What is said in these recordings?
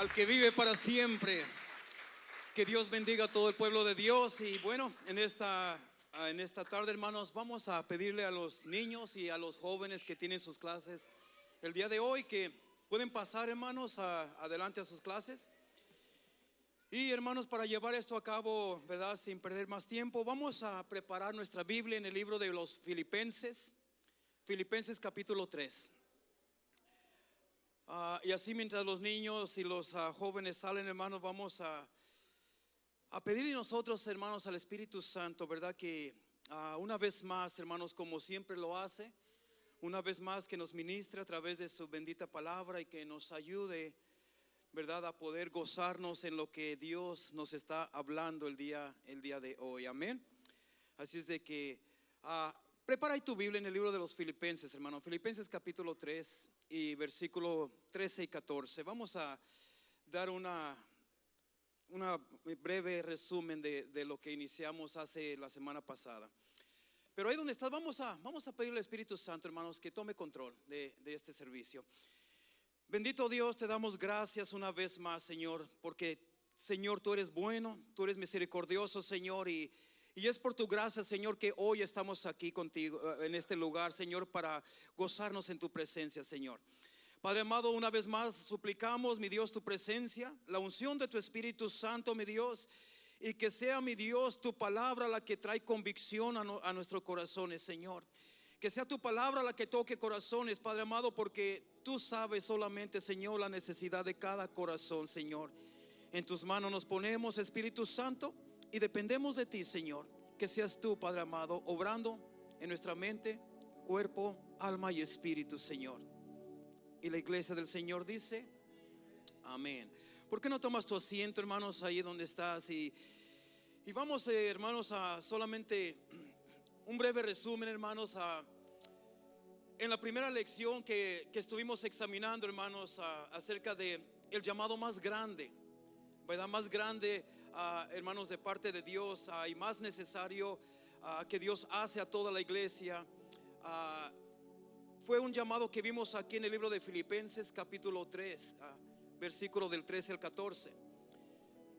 al que vive para siempre. Que Dios bendiga a todo el pueblo de Dios. Y bueno, en esta tarde, hermanos, vamos a pedirle a los niños y a los jóvenes que tienen sus clases el día de hoy que pueden pasar, hermanos, adelante a sus clases. Y hermanos, para llevar esto a cabo, ¿verdad? Sin perder más tiempo, vamos a preparar nuestra Biblia en el libro de los Filipenses, Filipenses capítulo 3. Y así mientras los niños y los jóvenes salen, hermanos, vamos a pedirle nosotros, hermanos, al Espíritu Santo, ¿verdad? Que una vez más, hermanos, como siempre lo hace, una vez más que nos ministre a través de su bendita palabra y que nos ayude, ¿verdad?, a poder gozarnos en lo que Dios nos está hablando el día de hoy. Amén. Así es de que prepara ahí tu Biblia en el libro de los Filipenses, hermano. Filipenses capítulo 3 y versículo 13 y 14. Vamos a dar una breve resumen de lo que iniciamos hace la semana pasada. Pero ahí donde estás, vamos a pedirle al Espíritu Santo, hermanos, que tome control de este servicio. Bendito Dios, te damos gracias una vez más, Señor, porque, Señor, tú eres bueno, tú eres misericordioso, Señor, y es por tu gracia, Señor, que hoy estamos aquí contigo en este lugar, Señor, para gozarnos en tu presencia, Señor. Padre amado, una vez más suplicamos, mi Dios, tu presencia, la unción de tu Espíritu Santo, mi Dios, y que sea, mi Dios, tu palabra la que trae convicción a nuestros corazones, Señor. Que sea tu palabra la que toque corazones, Padre amado, porque tú sabes solamente, Señor, la necesidad de cada corazón, Señor. En tus manos nos ponemos, Espíritu Santo, y dependemos de ti, Señor. Que seas tú, Padre amado, obrando en nuestra mente, cuerpo, alma y espíritu, Señor. Y la iglesia del Señor dice amén. ¿Por qué no tomas tu asiento, hermanos, ahí donde estás? Y vamos, hermanos, a solamente un breve resumen, hermanos, en la primera lección que estuvimos examinando, hermanos, acerca de el llamado más grande, ¿verdad? Más grande, hermanos, de parte de Dios, y más necesario que Dios hace a toda la iglesia. Fue un llamado que vimos aquí en el libro de Filipenses capítulo 3, versículo del 13 al 14.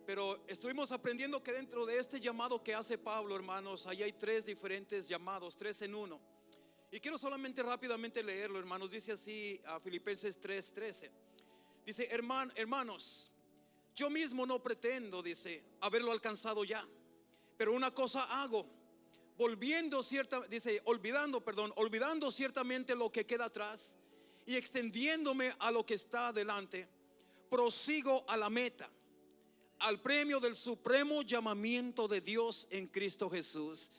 Pero estuvimos aprendiendo que dentro de este llamado que hace Pablo, hermanos, ahí hay tres diferentes llamados, tres en uno. Y quiero solamente rápidamente leerlo, hermanos. Dice así a Filipenses 3:13. Dice: hermanos, yo mismo no pretendo, dice, haberlo alcanzado ya, pero una cosa hago, olvidando ciertamente lo que queda atrás y extendiéndome a lo que está adelante, prosigo a la meta, al premio del supremo llamamiento de Dios en Cristo Jesús.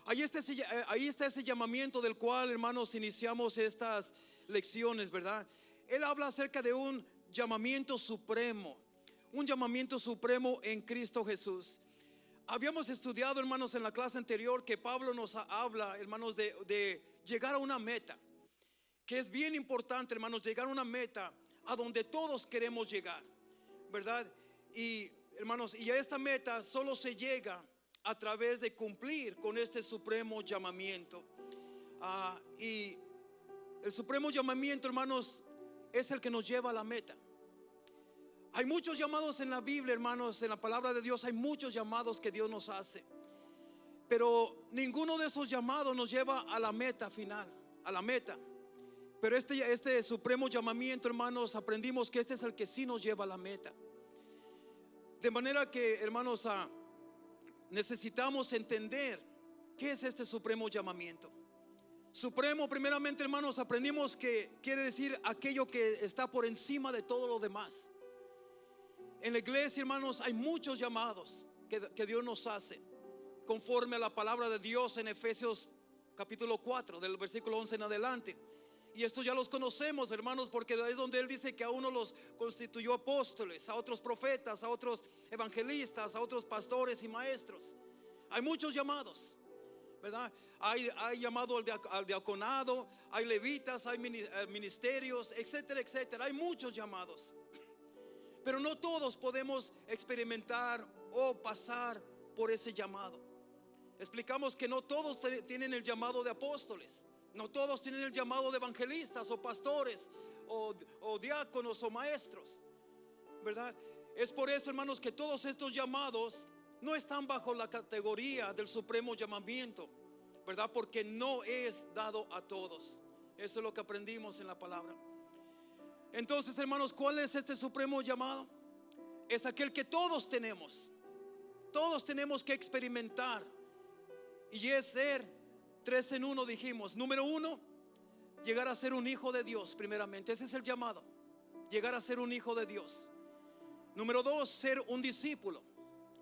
Ahí está ese llamamiento del cual, hermanos, iniciamos estas lecciones, ¿verdad? Él habla acerca de un llamamiento supremo en Cristo Jesús. Habíamos estudiado, hermanos, en la clase anterior que Pablo nos habla, hermanos, de llegar a una meta, que es bien importante, hermanos, llegar a una meta a donde todos queremos llegar, ¿verdad? Y, hermanos, y a esta meta solo se llega a través de cumplir con este supremo llamamiento. Y el supremo llamamiento, hermanos, es el que nos lleva a la meta. Hay muchos llamados en la Biblia, hermanos, en la palabra de Dios hay muchos llamados que Dios nos hace, pero ninguno de esos llamados nos lleva a la meta final, a la meta. Pero este supremo llamamiento, hermanos, aprendimos que este es el que sí nos lleva a la meta. De manera que, hermanos, necesitamos entender qué es este supremo llamamiento. Supremo, primeramente, hermanos, aprendimos que quiere decir aquello que está por encima de todo lo demás. En la iglesia, hermanos, hay muchos llamados que Dios nos hace conforme a la palabra de Dios en Efesios capítulo 4 del versículo 11 en adelante. Y estos ya los conocemos, hermanos, porque es donde Él dice que a uno los constituyó apóstoles, a otros profetas, a otros evangelistas, a otros pastores y maestros. Hay muchos llamados, ¿verdad? Hay llamado al diaconado, hay levitas, hay ministerios, etcétera, etcétera. Hay muchos llamados, pero no todos podemos experimentar o pasar por ese llamado. Explicamos que no todos tienen el llamado de apóstoles, no todos tienen el llamado de evangelistas o pastores o diáconos o maestros. ¿verdad? Es por eso, hermanos, que todos estos llamados no están bajo la categoría del supremo llamamiento, ¿verdad? Porque no es dado a todos. Eso es lo que aprendimos en la palabra. Entonces, hermanos, ¿cuál es este supremo llamado? Es aquel que todos tenemos que experimentar, y es ser 3 en 1, dijimos. Número 1, llegar a ser un hijo de Dios. Primeramente, ese es el llamado, llegar a ser un hijo de Dios. Número 2, ser un discípulo.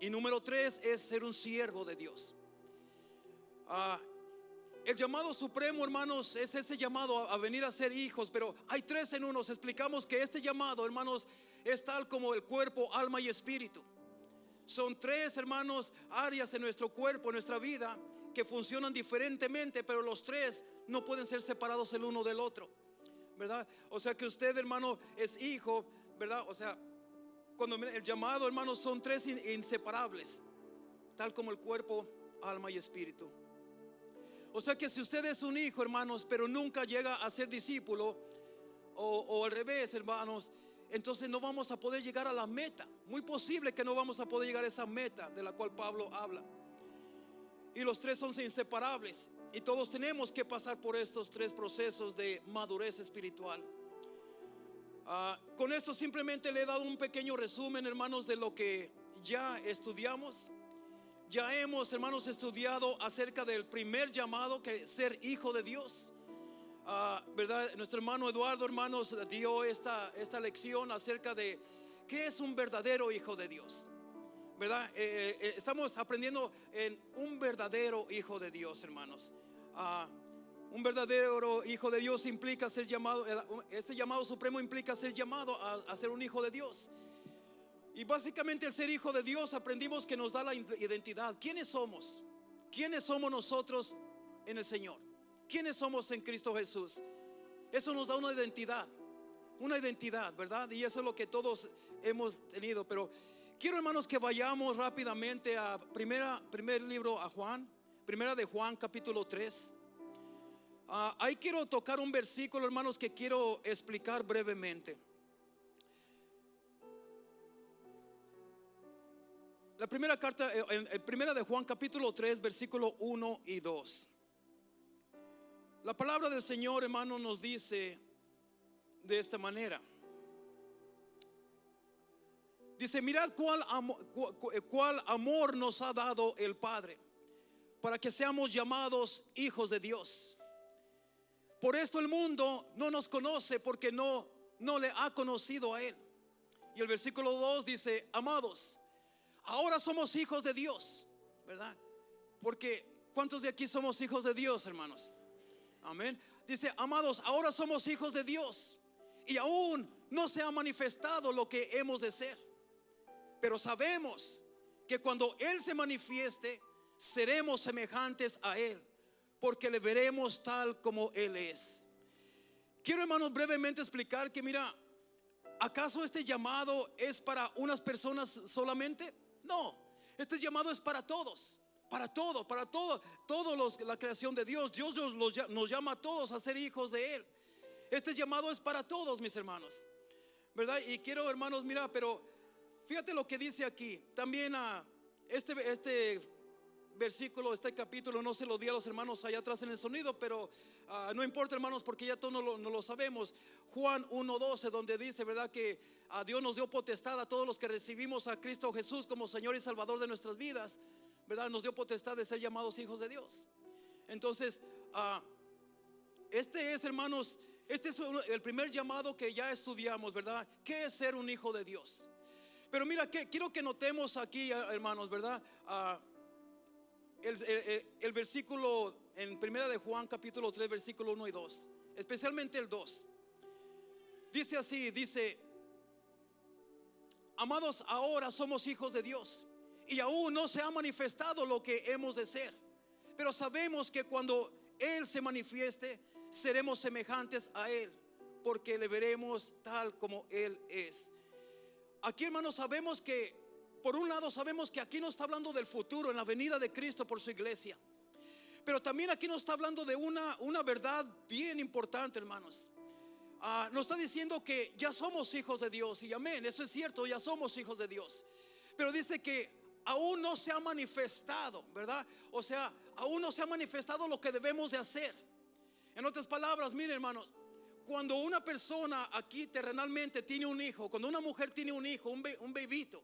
Y número 3 es ser un siervo de Dios. El llamado supremo, hermanos, es ese llamado a venir a ser hijos. Pero hay 3 en 1. Explicamos que este llamado, hermanos, es tal como el cuerpo, alma y espíritu. Son 3, hermanos, áreas en nuestro cuerpo, en nuestra vida, que funcionan diferentemente, pero los 3 no pueden ser separados el uno del otro, ¿verdad? O sea que usted, hermano, es hijo, ¿verdad? O sea, cuando el llamado, hermanos, son 3 inseparables, tal como el cuerpo, alma y espíritu. O sea que si usted es un hijo, hermanos, pero nunca llega a ser discípulo, o al revés, hermanos, entonces no vamos a poder llegar a la meta. Muy posible que no vamos a poder llegar a esa meta de la cual Pablo habla. Y los 3 son inseparables, y todos tenemos que pasar por estos 3 procesos de madurez espiritual. Con esto simplemente le he dado un pequeño resumen, hermanos, de lo que ya estudiamos. Ya hemos, hermanos, estudiado acerca del primer llamado, que es ser hijo de Dios. ¿Verdad? Nuestro hermano Eduardo, hermanos, dio esta lección acerca de qué es un verdadero hijo de Dios, ¿verdad? Estamos aprendiendo en un verdadero hijo de Dios, hermanos. Un verdadero hijo de Dios implica ser llamado, este llamado supremo implica ser llamado a ser un hijo de Dios. Y básicamente el ser hijo de Dios aprendimos que nos da la identidad. ¿Quiénes somos? ¿Quiénes somos nosotros en el Señor? ¿Quiénes somos en Cristo Jesús? Eso nos da una identidad, ¿verdad? Y eso es lo que todos hemos tenido. Pero quiero, hermanos, que vayamos rápidamente a primer libro a Juan, primera de Juan, capítulo 3. Ahí quiero tocar un versículo, hermanos, que quiero explicar brevemente. La primera carta, en primera de Juan, capítulo 3, versículo 1 y 2. La palabra del Señor, hermano, nos dice de esta manera. Dice: mirad cuál amor nos ha dado el Padre, para que seamos llamados hijos de Dios. Por esto el mundo no nos conoce, porque no le ha conocido a Él. Y el versículo 2 dice: amados, ahora somos hijos de Dios, ¿verdad? Porque ¿cuántos de aquí somos hijos de Dios, hermanos? Amén. Dice: amados, ahora somos hijos de Dios, y aún no se ha manifestado lo que hemos de ser. Pero sabemos que cuando Él se manifieste, seremos semejantes a Él, porque le veremos tal como Él es. Quiero, hermanos, brevemente explicar que, mira, ¿acaso este llamado es para unas personas solamente? No, este llamado es para todos. Para todos la creación de Dios. Dios nos llama a todos a ser hijos de Él. Este llamado es para todos, mis hermanos, ¿verdad? Y quiero, hermanos, mira, pero fíjate lo que dice aquí. También este versículo, este capítulo, no se lo di a los hermanos allá atrás en el sonido, pero no importa, hermanos, porque ya todos no lo sabemos. Juan 1:12, donde dice, ¿verdad?, que a Dios nos dio potestad a todos los que recibimos a Cristo Jesús como Señor y Salvador de nuestras vidas, ¿verdad? Nos dio potestad de ser llamados hijos de Dios. Entonces, este es, hermanos, este es el primer llamado que ya estudiamos, ¿verdad? ¿Qué es ser un hijo de Dios? Pero mira, quiero que notemos aquí, hermanos, ¿verdad? El versículo en primera de Juan, capítulo 3, versículo 1 y 2, especialmente el 2. Dice así, dice: amados, ahora somos hijos de Dios, y aún no se ha manifestado lo que hemos de ser, pero sabemos que cuando Él se manifieste, seremos semejantes a Él, porque le veremos tal como Él es. Aquí, hermanos, sabemos que, por un lado, sabemos que aquí nos está hablando del futuro, en la venida de Cristo por su iglesia. Pero también aquí nos está hablando de una verdad bien importante, hermanos. nos está diciendo que ya somos hijos de Dios. Y amén, eso es cierto, ya somos hijos de Dios. Pero dice que aún no se ha manifestado, ¿verdad? O sea, aún no se ha manifestado lo que debemos de hacer. En otras palabras, miren, hermanos, cuando una persona aquí terrenalmente tiene un hijo, cuando una mujer tiene un hijo, un bebito,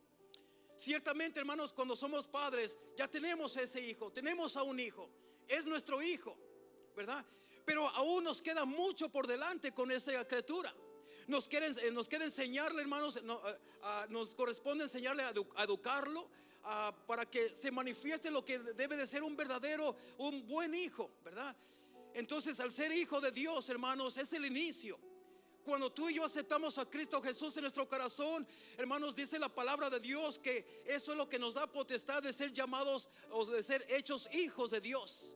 ciertamente, hermanos, cuando somos padres ya tenemos ese hijo, tenemos a un hijo, es nuestro hijo, ¿verdad? Pero aún nos queda mucho por delante con esa criatura. Nos queda enseñarle, hermanos, nos corresponde enseñarle a educarlo, para que se manifieste lo que debe de ser un verdadero, un buen hijo, ¿verdad? Entonces, al ser hijo de Dios, hermanos, es el inicio. Cuando tú y yo aceptamos a Cristo Jesús en nuestro corazón, hermanos, dice la palabra de Dios que eso es lo que nos da potestad de ser llamados o de ser hechos hijos de Dios.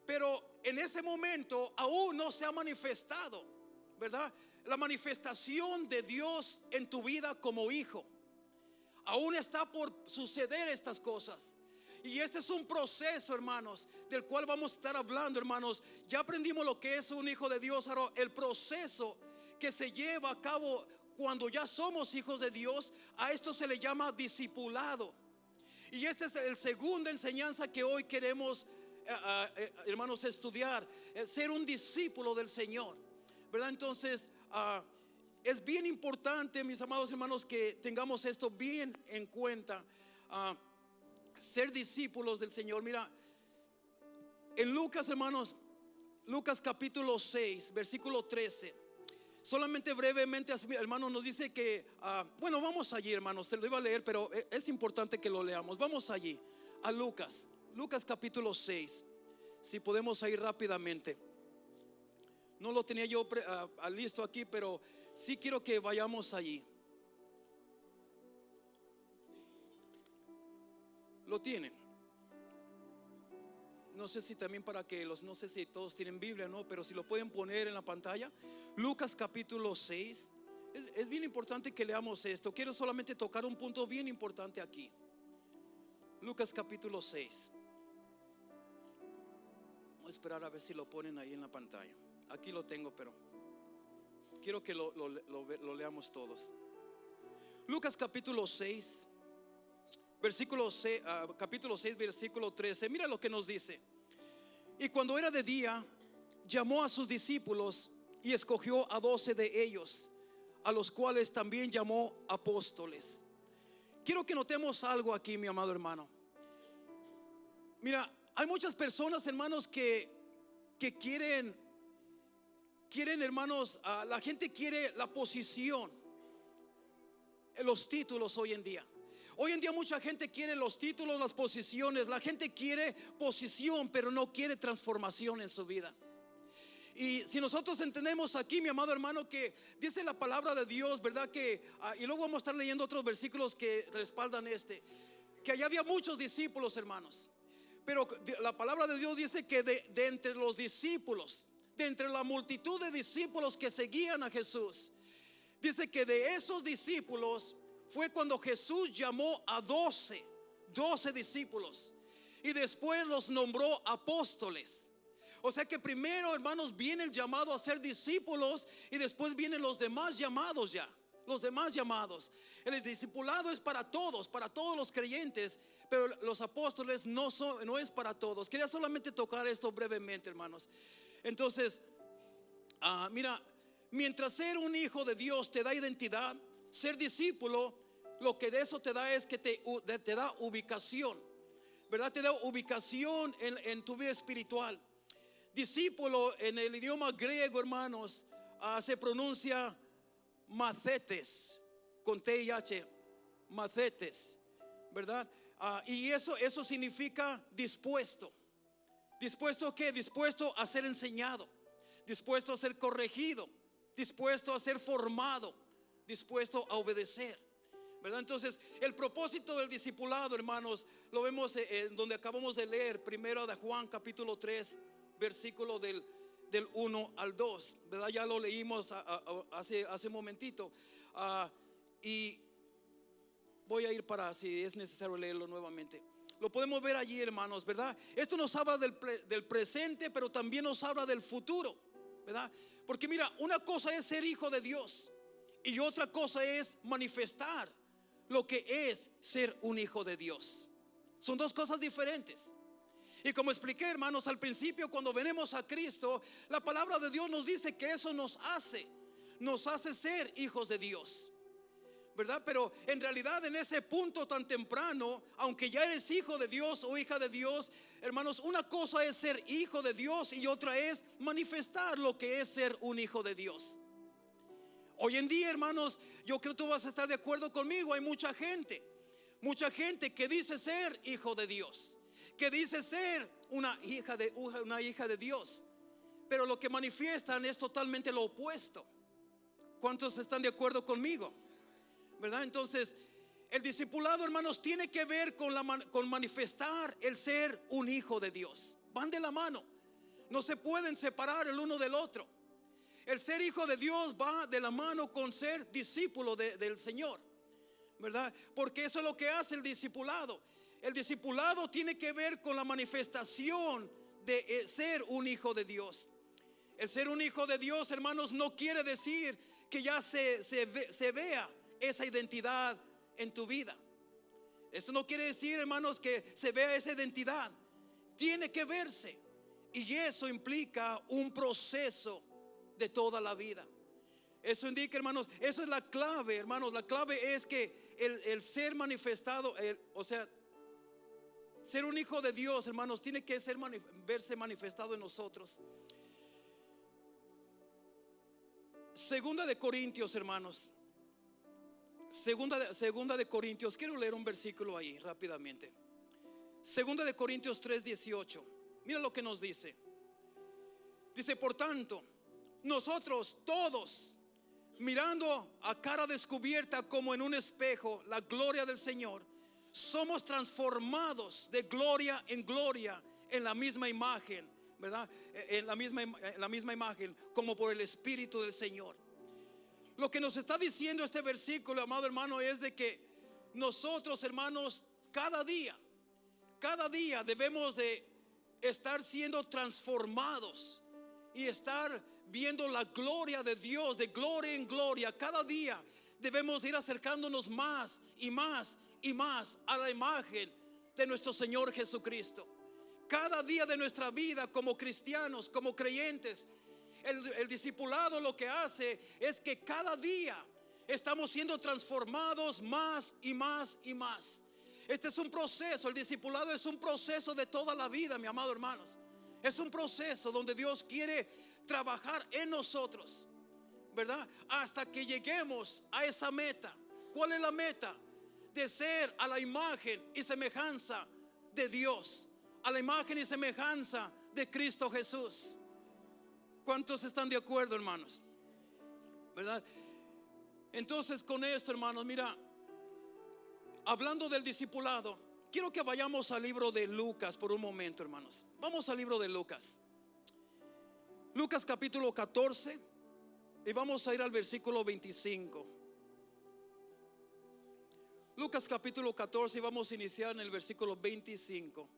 Pero en ese momento aún no se ha manifestado, ¿verdad? La manifestación de Dios en tu vida como hijo. Aún está por suceder estas cosas. Y este es un proceso, hermanos, del cual vamos a estar hablando, hermanos. Ya aprendimos lo que es un hijo de Dios. Ahora, el proceso que se lleva a cabo cuando ya somos hijos de Dios, a esto se le llama discipulado. Y esta es la segunda enseñanza que hoy queremos, hermanos, estudiar. Ser un discípulo del Señor, ¿verdad? Entonces, es bien importante, mis amados hermanos, que tengamos esto bien en cuenta. Ser discípulos del Señor. Mira, en Lucas, hermanos, Lucas capítulo 6, versículo 13. Solamente brevemente, hermanos, nos dice que, bueno, vamos allí, hermanos, te lo iba a leer, pero es importante que lo leamos. Vamos allí, a Lucas capítulo 6. Si podemos ir rápidamente. No lo tenía yo listo aquí, pero sí quiero que vayamos allí. Lo tienen. No sé si también para que no sé si todos tienen Biblia, no, pero si lo pueden poner en la pantalla. Lucas capítulo 6. Es bien importante que leamos esto. Quiero solamente tocar un punto bien importante aquí. Lucas capítulo 6. Voy a esperar a ver si lo ponen ahí en la pantalla. Aquí lo tengo, pero quiero que lo leamos todos. Lucas capítulo 6. Capítulo 6, versículo 13. Mira lo que nos dice. Y cuando era de día, llamó a sus discípulos y escogió a 12 de ellos, a los cuales también llamó apóstoles. Quiero que notemos algo aquí, mi amado hermano. Mira, hay muchas personas, hermanos, que quieren, hermanos, la gente quiere la posición, los títulos hoy en día. Hoy en día mucha gente quiere los títulos, las posiciones. La gente quiere posición, pero no quiere transformación en su vida. Y si nosotros entendemos aquí, mi amado hermano, que dice la palabra de Dios, ¿verdad? Que, y luego vamos a estar leyendo otros versículos que respaldan que allá había muchos discípulos, hermanos. Pero la palabra de Dios dice que de entre los discípulos, de entre la multitud de discípulos que seguían a Jesús, dice que de esos discípulos fue cuando Jesús llamó a 12 discípulos y después los nombró apóstoles. O sea que primero, hermanos, viene el llamado a ser discípulos y después vienen los demás llamados ya. Los demás llamados. El discipulado es para todos los creyentes, pero los apóstoles no es para todos. Quería solamente tocar esto brevemente, hermanos. Entonces, mira, mientras ser un hijo de Dios te da identidad, ser discípulo, lo que de eso te da es que te da ubicación, ¿verdad? Te da ubicación en tu vida espiritual. Discípulo en el idioma griego, hermanos, se pronuncia mathetes, con T-I-H, mathetes, ¿verdad? Y eso significa dispuesto. ¿Dispuesto a qué? Dispuesto a ser enseñado, dispuesto a ser corregido, dispuesto a ser formado, dispuesto a obedecer, ¿verdad? Entonces, el propósito del discipulado, hermanos, lo vemos en donde acabamos de leer, primero de Juan capítulo 3, versículo del 1 al 2, ¿verdad? Ya lo leímos hace un momentito, y voy a ir para, si es necesario leerlo nuevamente. Lo podemos ver allí, hermanos, ¿verdad? Esto nos habla del presente, pero también nos habla del futuro, ¿verdad? Porque mira, una cosa es ser hijo de Dios y otra cosa es manifestar lo que es ser un hijo de Dios. Son dos cosas diferentes. Y como expliqué, hermanos, al principio, cuando venimos a Cristo, la palabra de Dios nos dice que eso nos hace ser hijos de Dios, ¿verdad? Pero en realidad, en ese punto tan temprano, aunque ya eres hijo de Dios o hija de Dios, hermanos, una cosa es ser hijo de Dios y otra es manifestar lo que es ser un hijo de Dios. Hoy en día, hermanos, yo creo que tú vas a estar de acuerdo conmigo, hay mucha gente que dice ser hijo de Dios, que dice ser una hija de Dios, pero lo que manifiestan es totalmente lo opuesto. ¿Cuántos están de acuerdo conmigo? ¿Verdad? Entonces, el discipulado, hermanos, tiene que ver con manifestar el ser un hijo de Dios. Van de la mano, no se pueden separar el uno del otro. El ser hijo de Dios va de la mano con ser discípulo del Señor, ¿verdad? Porque eso es lo que hace el discipulado. El discipulado tiene que ver con la manifestación de ser un hijo de Dios. El ser un hijo de Dios, hermanos, no quiere decir que ya se vea esa identidad en tu vida. Eso no quiere decir, hermanos, que se vea esa identidad. Tiene que verse. Y eso implica un proceso de toda la vida. Eso indica, hermanos, eso es la clave, hermanos. La clave es que el ser manifestado, o sea, ser un hijo de Dios, hermanos, tiene que verse manifestado en nosotros. Segunda de Corintios, hermanos. Segunda de Corintios. Quiero leer un versículo ahí rápidamente. Segunda de Corintios 3:18. Mira lo que nos dice. Dice: por tanto, nosotros todos, mirando a cara descubierta como en un espejo la gloria del Señor, somos transformados de gloria en gloria en la misma imagen, ¿verdad? En la misma imagen, como por el Espíritu del Señor. Lo que nos está diciendo este versículo, amado hermano, es de que nosotros, hermanos, cada día debemos de estar siendo transformados y estar viendo la gloria de Dios, de gloria en gloria. Cada día debemos ir acercándonos más y más y más a la imagen de nuestro Señor Jesucristo. Cada día de nuestra vida como cristianos, como creyentes, el discipulado lo que hace es que cada día estamos siendo transformados más y más y más. Este es un proceso, el discipulado es un proceso de toda la vida, mi amado hermanos. Es un proceso donde Dios quiere trabajar en nosotros, ¿verdad? Hasta que lleguemos a esa meta. ¿Cuál es la meta? De ser a la imagen y semejanza de Dios, a la imagen y semejanza de Cristo Jesús. ¿Cuántos están de acuerdo, hermanos? ¿Verdad? Entonces, con esto, hermanos, mira, hablando del discipulado, quiero que vayamos al libro de Lucas por un momento, hermanos. Vamos al libro de Lucas. Lucas capítulo 14 y vamos a ir al versículo 25. Lucas capítulo 14 y vamos a iniciar en el versículo 25.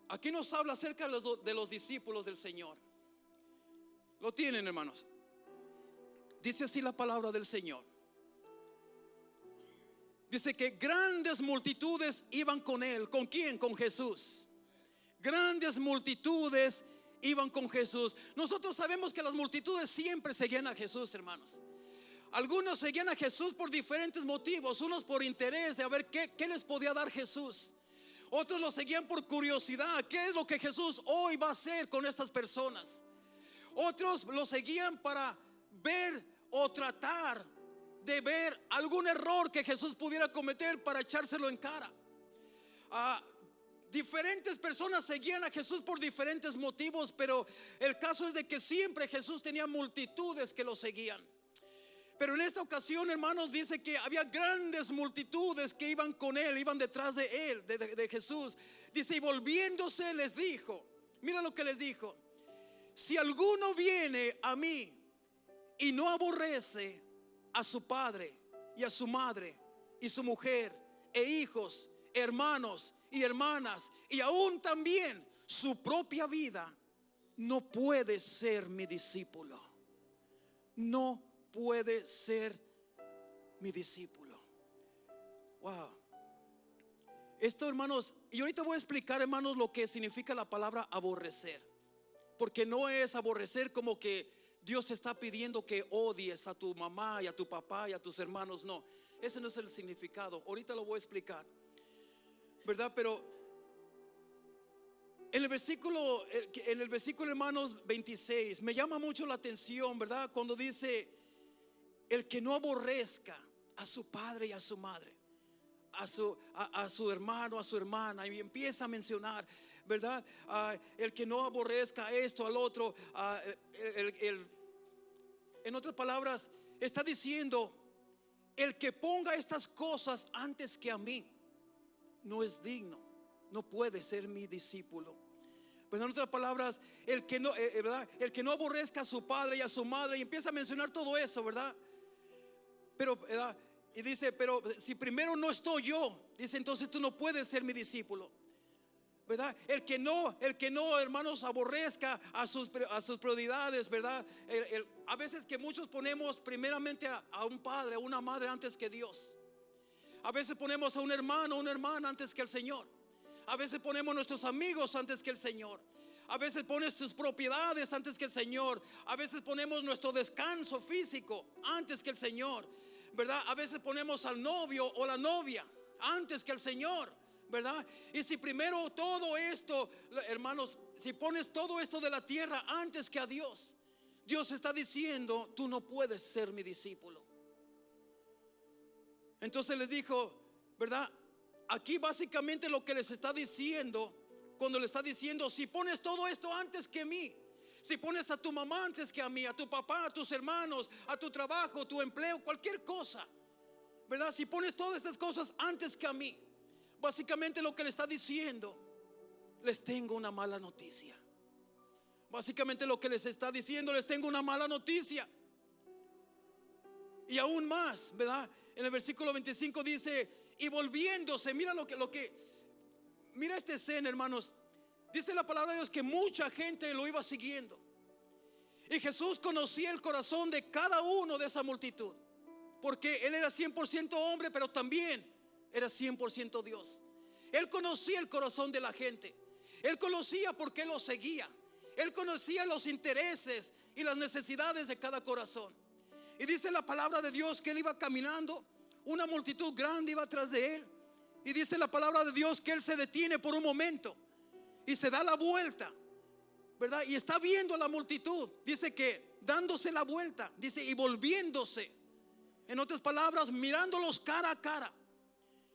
Aquí nos habla acerca de los discípulos del Señor. ¿Lo tienen, hermanos? Dice así la palabra del Señor. Dice que grandes multitudes iban con él. ¿Con quién? Con Jesús. Grandes multitudes iban con Jesús. Nosotros sabemos que las multitudes siempre seguían a Jesús, hermanos. Algunos seguían a Jesús por diferentes motivos. Unos por interés de ver qué les podía dar Jesús. Otros lo seguían por curiosidad. ¿Qué es lo que Jesús hoy va a hacer con estas personas? Otros lo seguían para ver o tratar de ver algún error que Jesús pudiera cometer para echárselo en cara. Diferentes personas seguían a Jesús por diferentes motivos, pero el caso es de que siempre Jesús tenía multitudes que lo seguían. Pero en esta ocasión, hermanos, dice que había grandes multitudes que iban con él, iban detrás de él, de Jesús. Dice, y volviéndose les dijo, mira lo que les dijo: si alguno viene a mí y no aborrece a su padre y a su madre y su mujer e hijos, hermanos y hermanas, y aún también su propia vida, no puede ser mi discípulo. No puede ser mi discípulo. Wow. Esto, hermanos, y ahorita voy a explicar, hermanos, lo que significa la palabra aborrecer. Porque no es aborrecer como que Dios te está pidiendo que odies a tu mamá y a tu papá y a tus hermanos. No, ese no es el significado. Ahorita lo voy a explicar, ¿verdad? Pero en el versículo, hermanos 26, me llama mucho la atención, ¿verdad? Cuando dice: el que no aborrezca a su padre y a su madre, a su hermano, a su hermana, y empieza a mencionar, ¿verdad? El que no aborrezca esto al otro, en otras palabras, está diciendo: el que ponga estas cosas antes que a mí no es digno, no puede ser mi discípulo. Pues en otras palabras, el que no, ¿verdad? El que no aborrezca a su padre y a su madre, y empieza a mencionar todo eso, ¿verdad? Pero, ¿verdad? Y dice: pero si primero no estoy yo, dice, entonces tú no puedes ser mi discípulo, ¿verdad? El que no, hermanos, aborrezca a sus prioridades, ¿verdad? A veces que muchos ponemos primeramente a un padre, a una madre antes que Dios. A veces ponemos a un hermano, una hermana antes que el Señor. A veces ponemos nuestros amigos antes que el Señor. A veces pones tus propiedades antes que el Señor. A veces ponemos nuestro descanso físico antes que el Señor, ¿verdad? A veces ponemos al novio o la novia antes que el Señor, ¿verdad? Y si primero todo esto, hermanos, si pones todo esto de la tierra antes que a Dios, Dios está diciendo: tú no puedes ser mi discípulo. Entonces les dijo, ¿verdad? Aquí básicamente lo que les está diciendo, cuando le está diciendo: si pones todo esto antes que mí, si pones a tu mamá antes que a mí, a tu papá, a tus hermanos, a tu trabajo, tu empleo, cualquier cosa, ¿verdad? Si pones todas estas cosas antes que a mí, básicamente lo que le está diciendo: les tengo una mala noticia. Básicamente lo que les está diciendo: les tengo una mala noticia. Y aún más, ¿verdad? En el versículo 25 dice: y volviéndose, mira mira esta escena, hermanos. Dice la palabra de Dios que mucha gente lo iba siguiendo, y Jesús conocía el corazón de cada uno de esa multitud, porque Él era 100% hombre, pero también era 100% Dios. Él conocía el corazón de la gente. Él conocía por qué lo seguía. Él conocía los intereses y las necesidades de cada corazón. Y dice la palabra de Dios que Él iba caminando, una multitud grande iba atrás de Él. Y dice la palabra de Dios que Él se detiene por un momento y se da la vuelta, ¿verdad? Y está viendo a la multitud. Dice que dándose la vuelta, dice, y volviéndose, en otras palabras, mirándolos cara a cara,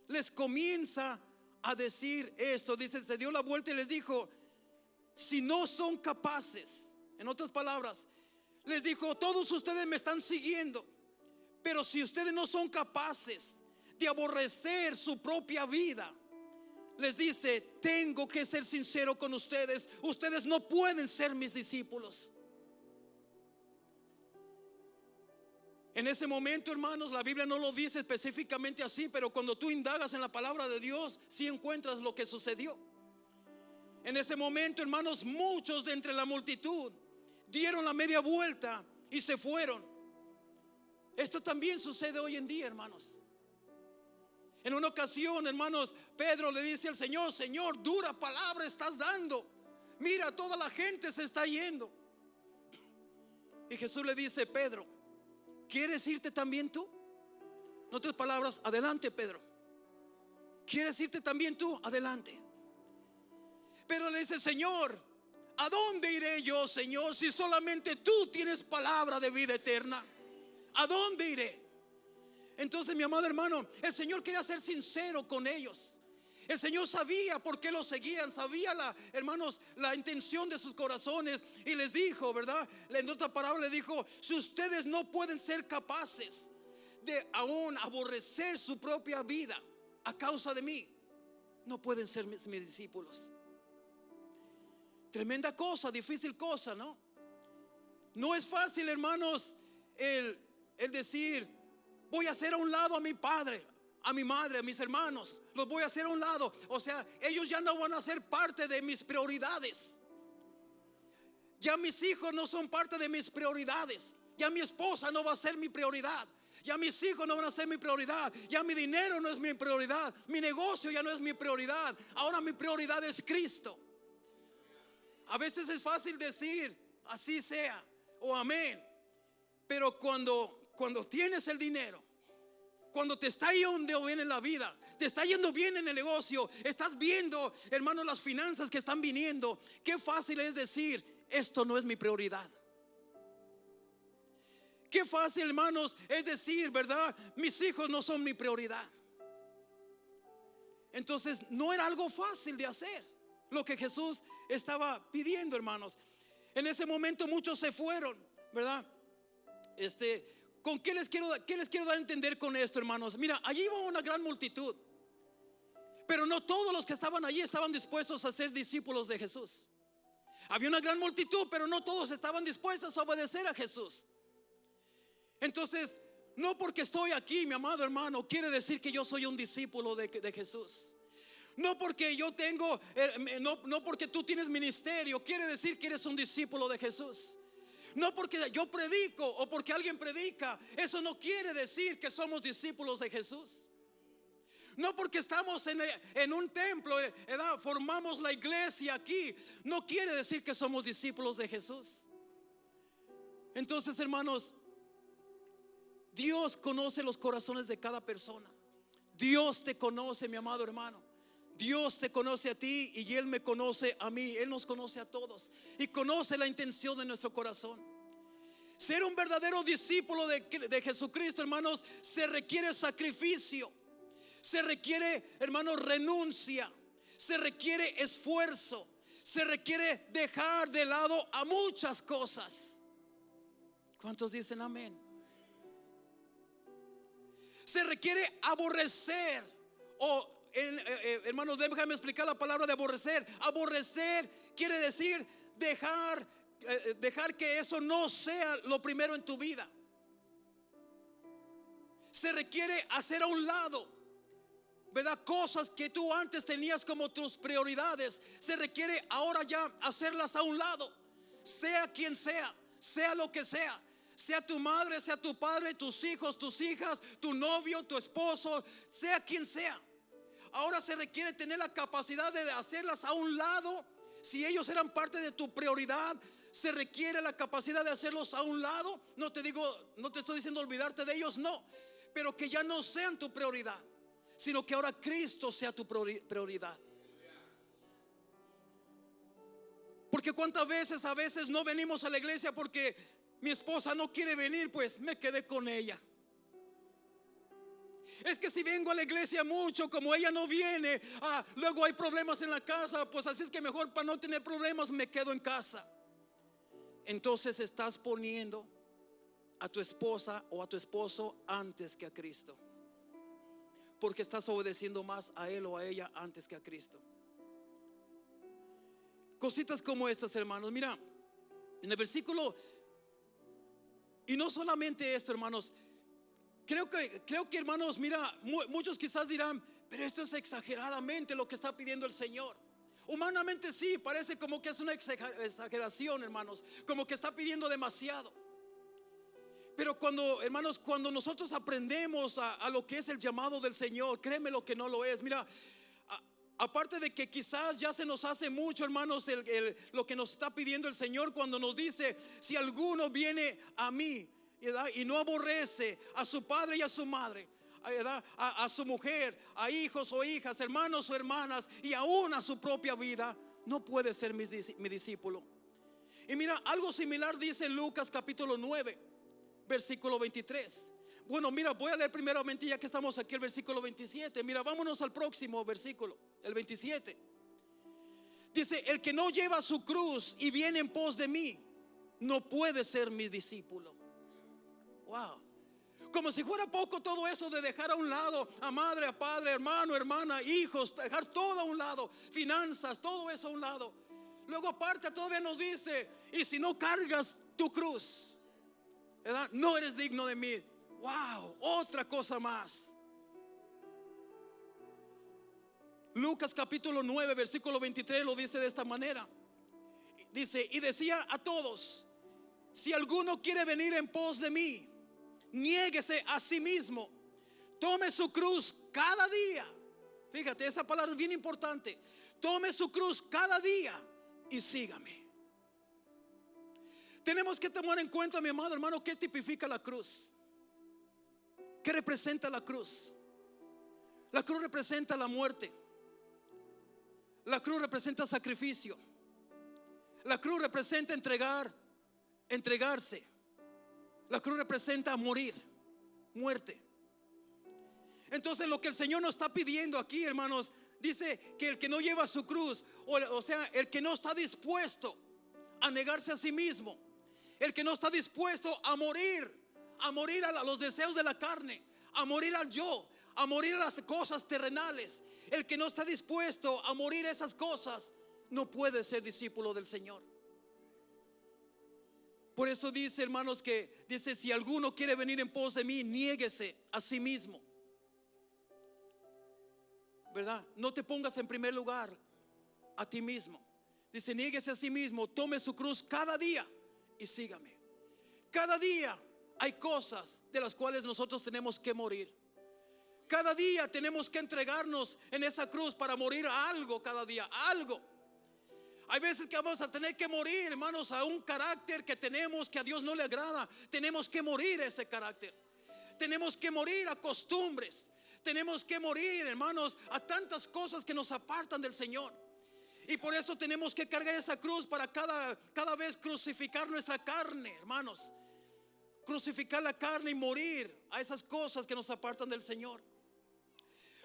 les comienza a decir esto. Dice, se dio la vuelta y les dijo: si no son capaces, en otras palabras, les dijo: todos ustedes me están siguiendo, pero si ustedes no son capaces de aborrecer su propia vida, les dice: tengo que ser sincero con ustedes, ustedes no pueden ser mis discípulos. En ese momento, hermanos, la Biblia no lo dice específicamente así, pero cuando tú indagas en la palabra de Dios, sí encuentras lo que sucedió. En ese momento, hermanos, muchos de entre la multitud dieron la media vuelta y se fueron. Esto también sucede hoy en día, hermanos. En una ocasión, hermanos, Pedro le dice al Señor: Señor, dura palabra estás dando. Mira, toda la gente se está yendo. Y Jesús le dice: Pedro, ¿quieres irte también tú? En otras palabras, adelante, Pedro. ¿Quieres irte también tú? Adelante. Pero le dice: Señor, ¿a dónde iré yo, Señor, si solamente tú tienes palabra de vida eterna? ¿A dónde iré? Entonces, mi amado hermano, el Señor quería ser sincero con ellos. El Señor sabía por qué los seguían, sabía, hermanos, la intención de sus corazones, y les dijo, ¿verdad? En otra palabra le dijo: si ustedes no pueden ser capaces de aún aborrecer su propia vida a causa de mí, no pueden ser mis discípulos. Tremenda cosa, difícil cosa, ¿no? No es fácil, hermanos, el decir: voy a hacer a un lado a mi padre, a mi madre, a mis hermanos, los voy a hacer a un lado. O sea, ellos ya no van a ser parte de mis prioridades. Ya mis hijos no son parte de mis prioridades. Ya mi esposa no va a ser mi prioridad. Ya mis hijos no van a ser mi prioridad. Ya mi dinero no es mi prioridad. Mi negocio ya no es mi prioridad. Ahora mi prioridad es Cristo. A veces es fácil decir así sea o amén. Pero cuando tienes el dinero, cuando te está yendo bien en la vida, te está yendo bien en el negocio, estás viendo, hermano, las finanzas que están viniendo, qué fácil es decir, esto no es mi prioridad. Qué fácil, hermanos, es decir, ¿verdad? Mis hijos no son mi prioridad. Entonces no era algo fácil de hacer lo que Jesús estaba pidiendo, hermanos. En ese momento muchos se fueron, ¿verdad? ¿Qué les quiero dar a entender con esto, hermanos? Mira, allí iba una gran multitud, pero no todos los que estaban allí estaban dispuestos a ser discípulos de Jesús. Había una gran multitud, pero no todos estaban dispuestos a obedecer a Jesús. Entonces, no porque estoy aquí, mi amado hermano, quiere decir que yo soy un discípulo de Jesús. No porque yo tengo, no porque tú tienes ministerio, quiere decir que eres un discípulo de Jesús. No porque yo predico o porque alguien predica, eso no quiere decir que somos discípulos de Jesús. No porque estamos en un templo, formamos la iglesia aquí, no quiere decir que somos discípulos de Jesús. Entonces, hermanos, Dios conoce los corazones de cada persona. Dios te conoce, mi amado hermano. Dios te conoce a ti y Él me conoce a mí. Él nos conoce a todos y conoce la intención de nuestro corazón. Ser un verdadero discípulo de Jesucristo, hermanos, se requiere sacrificio. Se requiere, hermanos, renuncia. Se requiere esfuerzo. Se requiere dejar de lado a muchas cosas. ¿Cuántos dicen amén? Se requiere aborrecer. Hermanos, déjame explicar la palabra de aborrecer. Aborrecer quiere decir dejar que eso no sea lo primero en tu vida. Se requiere hacer a un lado, ¿verdad? Cosas que tú antes tenías como tus prioridades, se requiere ahora ya hacerlas a un lado. Sea quien sea, sea lo que sea. Sea tu madre, sea tu padre, tus hijos, tus hijas, tu novio, tu esposo, sea quien sea. Ahora se requiere tener la capacidad de hacerlas a un lado. Si ellos eran parte de tu prioridad, se requiere la capacidad de hacerlos a un lado. No te estoy diciendo olvidarte de ellos, no, pero que ya no sean tu prioridad, sino que ahora Cristo sea tu prioridad. Porque cuántas veces a veces no venimos a la iglesia porque mi esposa no quiere venir, pues me quedé con ella. Es que si vengo a la iglesia mucho, como ella no viene, luego hay problemas en la casa, pues así es que mejor para no tener problemas me quedo en casa. Entonces estás poniendo a tu esposa o a tu esposo antes que a Cristo, porque estás obedeciendo más a él o a ella antes que a Cristo. Cositas como estas, hermanos. Mira, en el versículo, y no solamente esto, hermanos, creo que hermanos, mira, muchos quizás dirán, pero esto es exageradamente lo que está pidiendo el Señor. Humanamente sí, parece como que es una exageración, hermanos, como que está pidiendo demasiado. Pero hermanos, cuando nosotros aprendemos a lo que es el llamado del Señor, créeme lo que no lo es. Mira, aparte de que quizás ya se nos hace mucho, hermanos, lo que nos está pidiendo el Señor cuando nos dice, si alguno viene a mí, ¿verdad?, y no aborrece a su padre y a su madre, ¿verdad?, a su mujer, a hijos o hijas, hermanos o hermanas, y aún a su propia vida, no puede ser mi discípulo. Y mira, algo similar dice Lucas capítulo 9, versículo 23. Bueno, mira, voy a leer primeramente, ya que estamos aquí, el versículo 27. Mira, vámonos al próximo versículo, el 27. Dice, el que no lleva su cruz y viene en pos de mí, no puede ser mi discípulo. Wow. Como si fuera poco todo eso de dejar a un lado a madre, a padre, hermano, hermana, hijos, dejar todo a un lado, finanzas, todo eso a un lado. Luego aparte todavía nos dice, y si no cargas tu cruz, ¿verdad?, no eres digno de mí. Wow, otra cosa más. Lucas capítulo 9 versículo 23 lo dice de esta manera: dice, y decía a todos: si alguno quiere venir en pos de mí, niéguese a sí mismo, tome su cruz cada día. Fíjate, esa palabra es bien importante. Tome su cruz cada día y sígame. Tenemos que tomar en cuenta, mi amado hermano, qué tipifica la cruz. ¿Qué representa la cruz? La cruz representa la muerte. La cruz representa sacrificio. La cruz representa entregarse. La cruz representa morir, muerte. Entonces lo que el Señor nos está pidiendo aquí, hermanos, dice que el que no lleva su cruz, o sea, el que no está dispuesto a negarse a sí mismo, el que no está dispuesto a morir a los deseos de la carne, a morir al yo, a morir a las cosas terrenales, el que no está dispuesto a morir a esas cosas, no puede ser discípulo del Señor. Por eso dice, hermanos, que dice: si alguno quiere venir en pos de mí, niéguese a sí mismo. ¿Verdad? No te pongas en primer lugar a ti mismo. Dice: niéguese a sí mismo, tome su cruz cada día y sígame. Cada día hay cosas de las cuales nosotros tenemos que morir. Cada día tenemos que entregarnos en esa cruz para morir a algo cada día, a algo. Hay veces que vamos a tener que morir, hermanos, a un carácter que tenemos que a Dios no le agrada. Tenemos que morir a ese carácter. Tenemos que morir a costumbres. Tenemos que morir, hermanos, a tantas cosas que nos apartan del Señor. Y por eso tenemos que cargar esa cruz para cada vez crucificar nuestra carne, hermanos. Crucificar la carne y morir a esas cosas que nos apartan del Señor.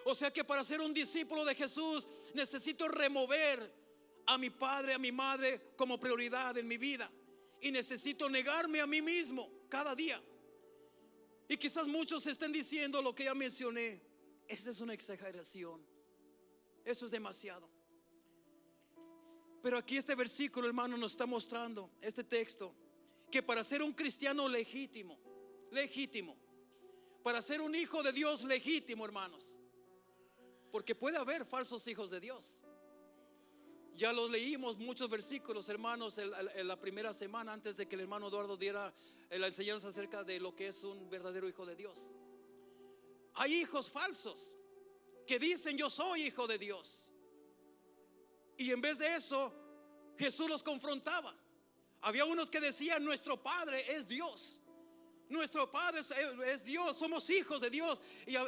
O sea que para ser un discípulo de Jesús necesito remover a mi padre, a mi madre como prioridad en mi vida. Y necesito negarme a mí mismo cada día. Y quizás muchos estén diciendo lo que ya mencioné: esa es una exageración, eso es demasiado. Pero aquí este versículo, hermano, nos está mostrando, este texto, que para ser un cristiano legítimo, para ser un hijo de Dios legítimo, hermanos, porque puede haber falsos hijos de Dios. Ya los leímos muchos versículos, hermanos, en la primera semana, antes de que el hermano Eduardo diera la enseñanza acerca de lo que es un verdadero hijo de Dios. Hay hijos falsos que dicen: yo soy hijo de Dios. Y en vez de eso, Jesús los confrontaba. Había unos que decían: nuestro Padre es Dios. Nuestro Padre es Dios, somos hijos de Dios.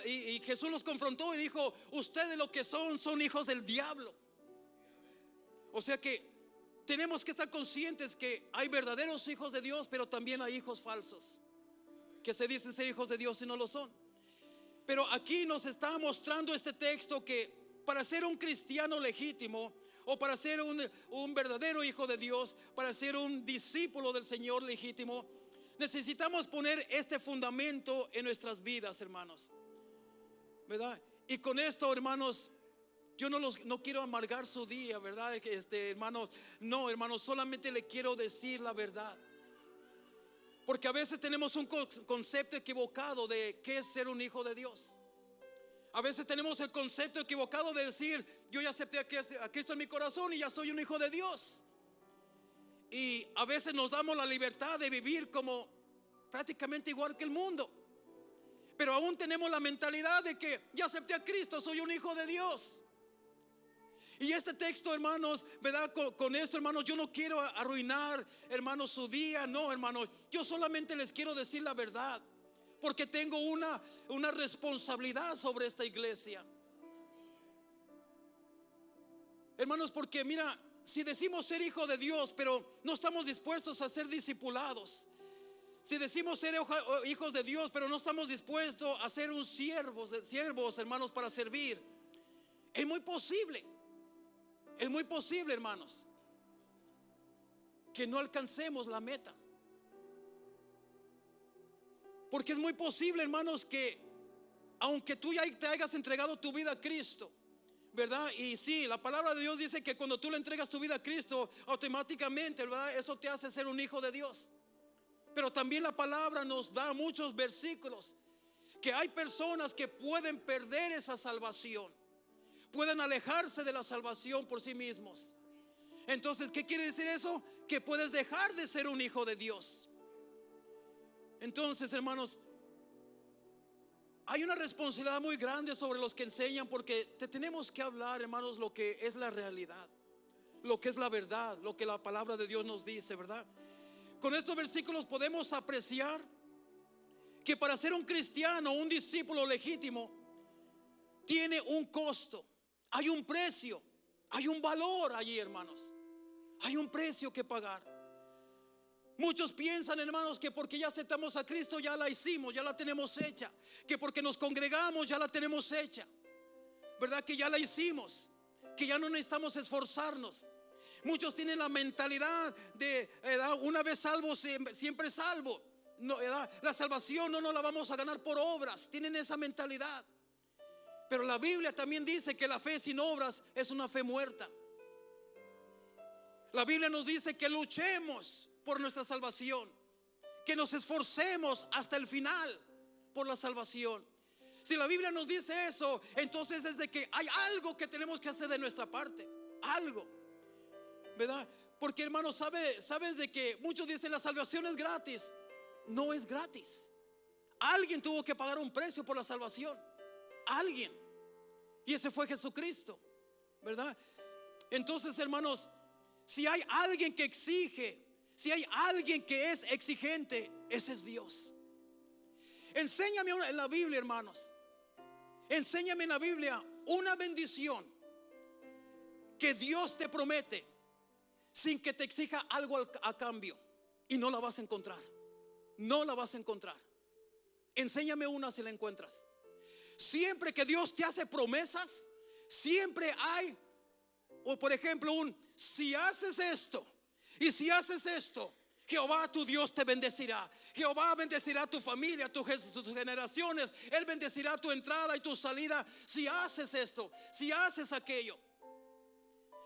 Y Jesús los confrontó y dijo: ustedes lo que son hijos del diablo. O sea que tenemos que estar conscientes que hay verdaderos hijos de Dios, pero también hay hijos falsos que se dicen ser hijos de Dios y no lo son. Pero aquí nos está mostrando este texto que para ser un cristiano legítimo, o para ser un verdadero hijo de Dios, para ser un discípulo del Señor legítimo, necesitamos poner este fundamento en nuestras vidas, hermanos, ¿verdad? Y con esto, hermanos, yo no quiero amargar su día, ¿verdad? Hermanos, no, hermanos, solamente le quiero decir la verdad. Porque a veces tenemos un concepto equivocado de qué es ser un hijo de Dios. A veces tenemos el concepto equivocado de decir: yo ya acepté a Cristo en mi corazón y ya soy un hijo de Dios. Y a veces nos damos la libertad de vivir como prácticamente igual que el mundo. Pero aún tenemos la mentalidad de que ya acepté a Cristo, soy un hijo de Dios. Y este texto, hermanos, ¿verdad? Con esto, hermanos, yo no quiero arruinar, hermanos, su día. No, hermanos, yo solamente les quiero decir la verdad, porque tengo una responsabilidad sobre esta iglesia, hermanos. Porque mira, si decimos ser hijo de Dios, pero no estamos dispuestos a ser discipulados, si decimos ser hijos de Dios, pero no estamos dispuestos a ser siervos, hermanos, para servir, es muy posible, hermanos, que no alcancemos la meta. Porque es muy posible, hermanos, que aunque tú ya te hayas entregado tu vida a Cristo, ¿verdad? Y sí, la palabra de Dios dice que cuando tú le entregas tu vida a Cristo, automáticamente, ¿verdad?, eso te hace ser un hijo de Dios. Pero también la palabra nos da muchos versículos que hay personas que pueden perder esa salvación, pueden alejarse de la salvación por sí mismos. Entonces, ¿qué quiere decir eso? Que puedes dejar de ser un hijo de Dios. Entonces, hermanos, hay una responsabilidad muy grande sobre los que enseñan, porque te tenemos que hablar, hermanos, lo que es la realidad, lo que es la verdad, lo que la palabra de Dios nos dice, ¿verdad? Con estos versículos podemos apreciar que para ser un cristiano, un discípulo legítimo, tiene un costo, hay un precio, hay un valor allí, hermanos. Hay un precio que pagar. Muchos piensan, hermanos, que porque ya aceptamos a Cristo ya la hicimos, ya la tenemos hecha, que porque nos congregamos ya la tenemos hecha, ¿verdad? Que ya la hicimos, que ya no necesitamos esforzarnos. Muchos tienen la mentalidad de una vez salvo, siempre salvo. No, la salvación no nos la vamos a ganar por obras. Tienen esa mentalidad. Pero la Biblia también dice que la fe sin obras es una fe muerta. La Biblia nos dice que luchemos por nuestra salvación, que nos esforcemos hasta el final por la salvación. Si la Biblia nos dice eso, entonces es de que hay algo que tenemos que hacer de nuestra parte. Algo, ¿verdad? Porque, hermanos, sabes de que muchos dicen la salvación es gratis. No es gratis. Alguien tuvo que pagar un precio por la salvación. Alguien. Y ese fue Jesucristo, ¿verdad? Entonces, hermanos, si hay alguien que exige, si hay alguien que es exigente, ese es Dios. Enséñame en la Biblia, hermanos, enséñame en la Biblia una bendición que Dios te promete sin que te exija algo a cambio, y no la vas a encontrar. No la vas a encontrar. Enséñame una si la encuentras. Siempre que Dios te hace promesas, siempre hay, o por ejemplo, si haces esto y si haces esto, Jehová tu Dios te bendecirá. Jehová bendecirá tu familia, tus generaciones. Él bendecirá tu entrada y tu salida. Si haces esto, si haces aquello,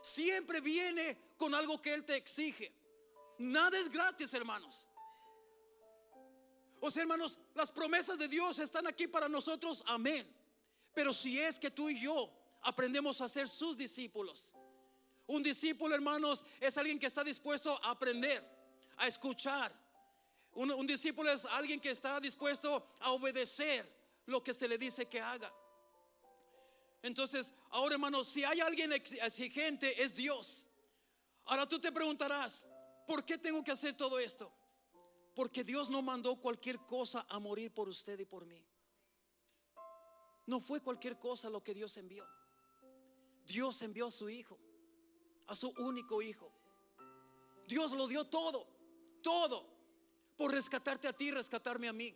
siempre viene con algo que Él te exige. Nada es gratis, hermanos. O sea, hermanos, las promesas de Dios están aquí para nosotros, amén. Pero si es que tú y yo aprendemos a ser sus discípulos. Un discípulo, hermanos, es alguien que está dispuesto a aprender, a escuchar. Un discípulo es alguien que está dispuesto a obedecer lo que se le dice que haga. Entonces, ahora, hermanos, si hay alguien exigente, es Dios. Ahora tú te preguntarás, ¿por qué tengo que hacer todo esto? Porque Dios no mandó cualquier cosa a morir por usted y por mí. No fue cualquier cosa lo que Dios envió. Dios envió a su Hijo, a su único Hijo. Dios lo dio todo, todo, por rescatarte a ti y rescatarme a mí.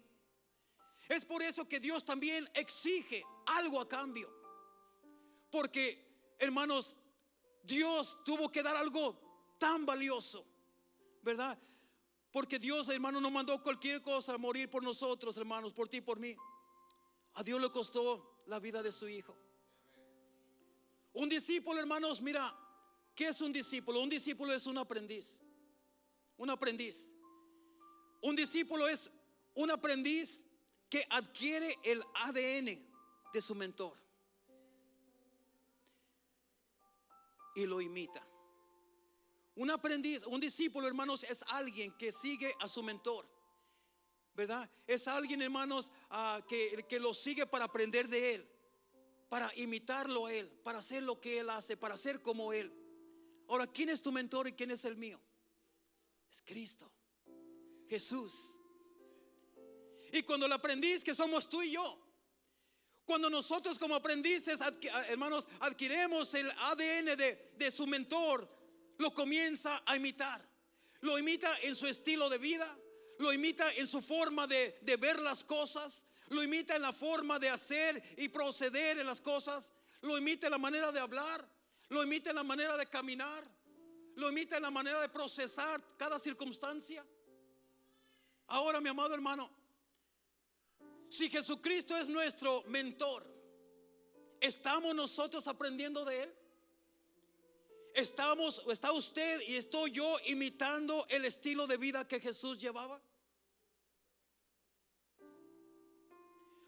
Es por eso que Dios también exige algo a cambio. Porque, hermanos, Dios tuvo que dar algo tan valioso, ¿verdad? Porque Dios, hermano, no mandó cualquier cosa a morir por nosotros, hermanos, por ti y por mí. A Dios le costó la vida de su Hijo. Un discípulo, hermanos, mira, ¿qué es un discípulo? Un discípulo es un aprendiz. Un aprendiz. Un discípulo es un aprendiz que adquiere el ADN de su mentor y lo imita. Un aprendiz, un discípulo, hermanos, es alguien que sigue a su mentor, ¿verdad? Es alguien, hermanos, que lo sigue para aprender de él, para imitarlo a él, para hacer lo que él hace, para ser como él. Ahora, ¿quién es tu mentor y quién es el mío? Es Cristo, Jesús. Y cuando el aprendiz, que somos tú y yo, cuando nosotros como aprendices, hermanos, adquirimos el ADN de su mentor, lo comienza a imitar. Lo imita en su estilo de vida, lo imita en su forma de ver las cosas, lo imita en la forma de hacer y proceder en las cosas, lo imita en la manera de hablar, lo imita en la manera de caminar, lo imita en la manera de procesar cada circunstancia. Ahora, mi amado hermano, si Jesucristo es nuestro mentor, ¿estamos nosotros aprendiendo de Él? ¿Está usted y estoy yo imitando el estilo de vida que Jesús llevaba?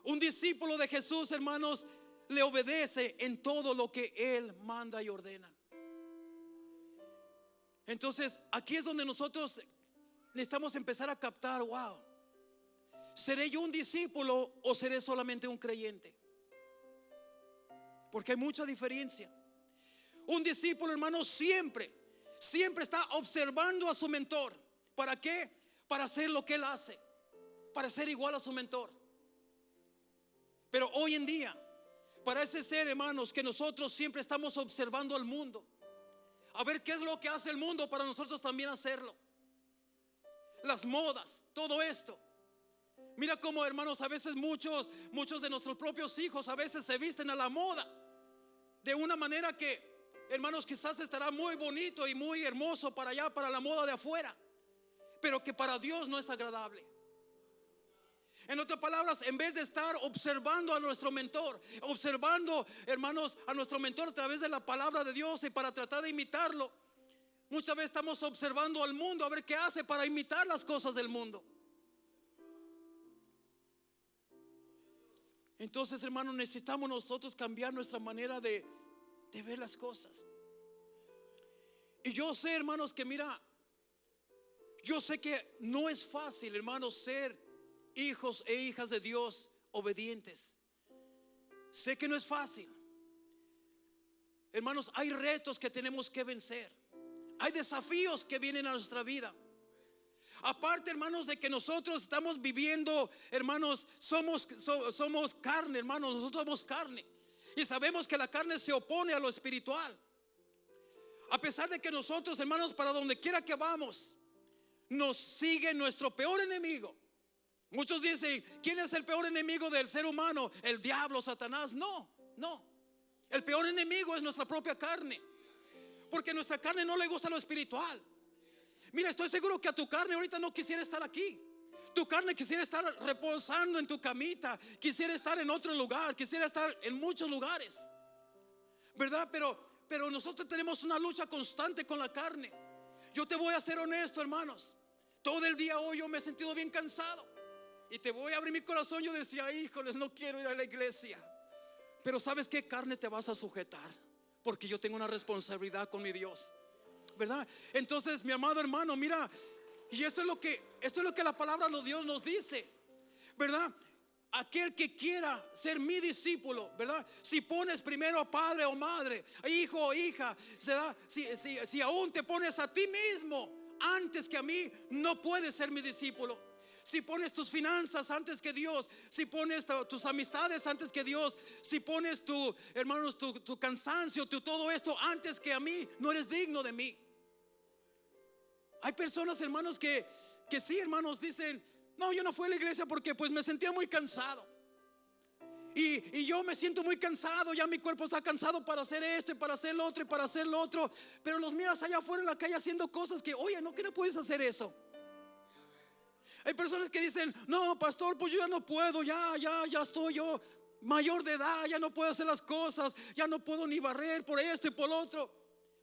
Un discípulo de Jesús, hermanos, le obedece en todo lo que Él manda y ordena. Entonces aquí es donde nosotros necesitamos empezar a captar, wow, ¿seré yo un discípulo o seré solamente un creyente? Porque hay mucha diferencia. Un discípulo, hermano, siempre está observando a su mentor. ¿Para qué? Para hacer lo que él hace, para ser igual a su mentor. Pero hoy en día parece ser, hermanos, que nosotros siempre estamos observando al mundo, a ver qué es lo que hace el mundo para nosotros también hacerlo. Las modas, todo esto. Mira cómo, hermanos, a veces muchos de nuestros propios hijos a veces se visten a la moda de una manera que, hermanos, quizás estará muy bonito y muy hermoso para allá, para la moda de afuera, pero que para Dios no es agradable. En otras palabras, en vez de estar observando a nuestro mentor, observando, hermanos, a nuestro mentor a través de la palabra de Dios y para tratar de imitarlo, muchas veces estamos observando al mundo a ver qué hace para imitar las cosas del mundo. Entonces, hermanos, necesitamos nosotros cambiar nuestra manera de ver las cosas. Y yo sé, hermanos, que mira, yo sé que no es fácil, hermanos, ser hijos e hijas de Dios obedientes. Sé que no es fácil. Hermanos, hay retos que tenemos que vencer. Hay desafíos que vienen a nuestra vida. Aparte, hermanos, de que nosotros estamos viviendo, hermanos, somos carne, hermanos, nosotros somos carne. Y sabemos que la carne se opone a lo espiritual. A pesar de que nosotros, hermanos, para donde quiera que vamos, nos sigue nuestro peor enemigo. Muchos dicen, ¿quién es el peor enemigo del ser humano? El diablo, Satanás. No. El peor enemigo es nuestra propia carne, porque a nuestra carne no le gusta lo espiritual. Mira, estoy seguro que a tu carne ahorita no quisiera estar aquí. Tu carne quisiera estar reposando en tu camita, quisiera estar en otro lugar, quisiera estar en muchos lugares, ¿verdad? Pero nosotros tenemos una lucha constante con la carne. Yo te voy a ser honesto, hermanos. Todo el día hoy yo me he sentido bien cansado. Y te voy a abrir mi corazón. Yo decía, híjoles, no quiero ir a la iglesia. Pero ¿sabes qué? Carne, te vas a sujetar, porque yo tengo una responsabilidad con mi Dios, ¿verdad? Entonces, mi amado hermano, mira, y esto es lo que la palabra de Dios nos dice, ¿verdad? Aquel que quiera ser mi discípulo, ¿verdad? Si pones primero a padre o madre, hijo o hija, si aún te pones a ti mismo antes que a mí, no puedes ser mi discípulo. Si pones tus finanzas antes que Dios, si pones tus amistades antes que Dios, si pones tu cansancio, todo esto antes que a mí, no eres digno de mí. Hay personas, hermanos, que sí, hermanos, dicen, no, yo no fui a la iglesia porque pues me sentía muy cansado. Y yo me siento muy cansado, ya mi cuerpo está cansado para hacer esto y para hacer lo otro y para hacer lo otro. Pero los miras allá afuera en la calle haciendo cosas que, oye, no, que no puedes hacer eso. Hay personas que dicen, no, pastor, pues yo ya no puedo, ya estoy yo mayor de edad, ya no puedo hacer las cosas, ya no puedo ni barrer por esto y por lo otro.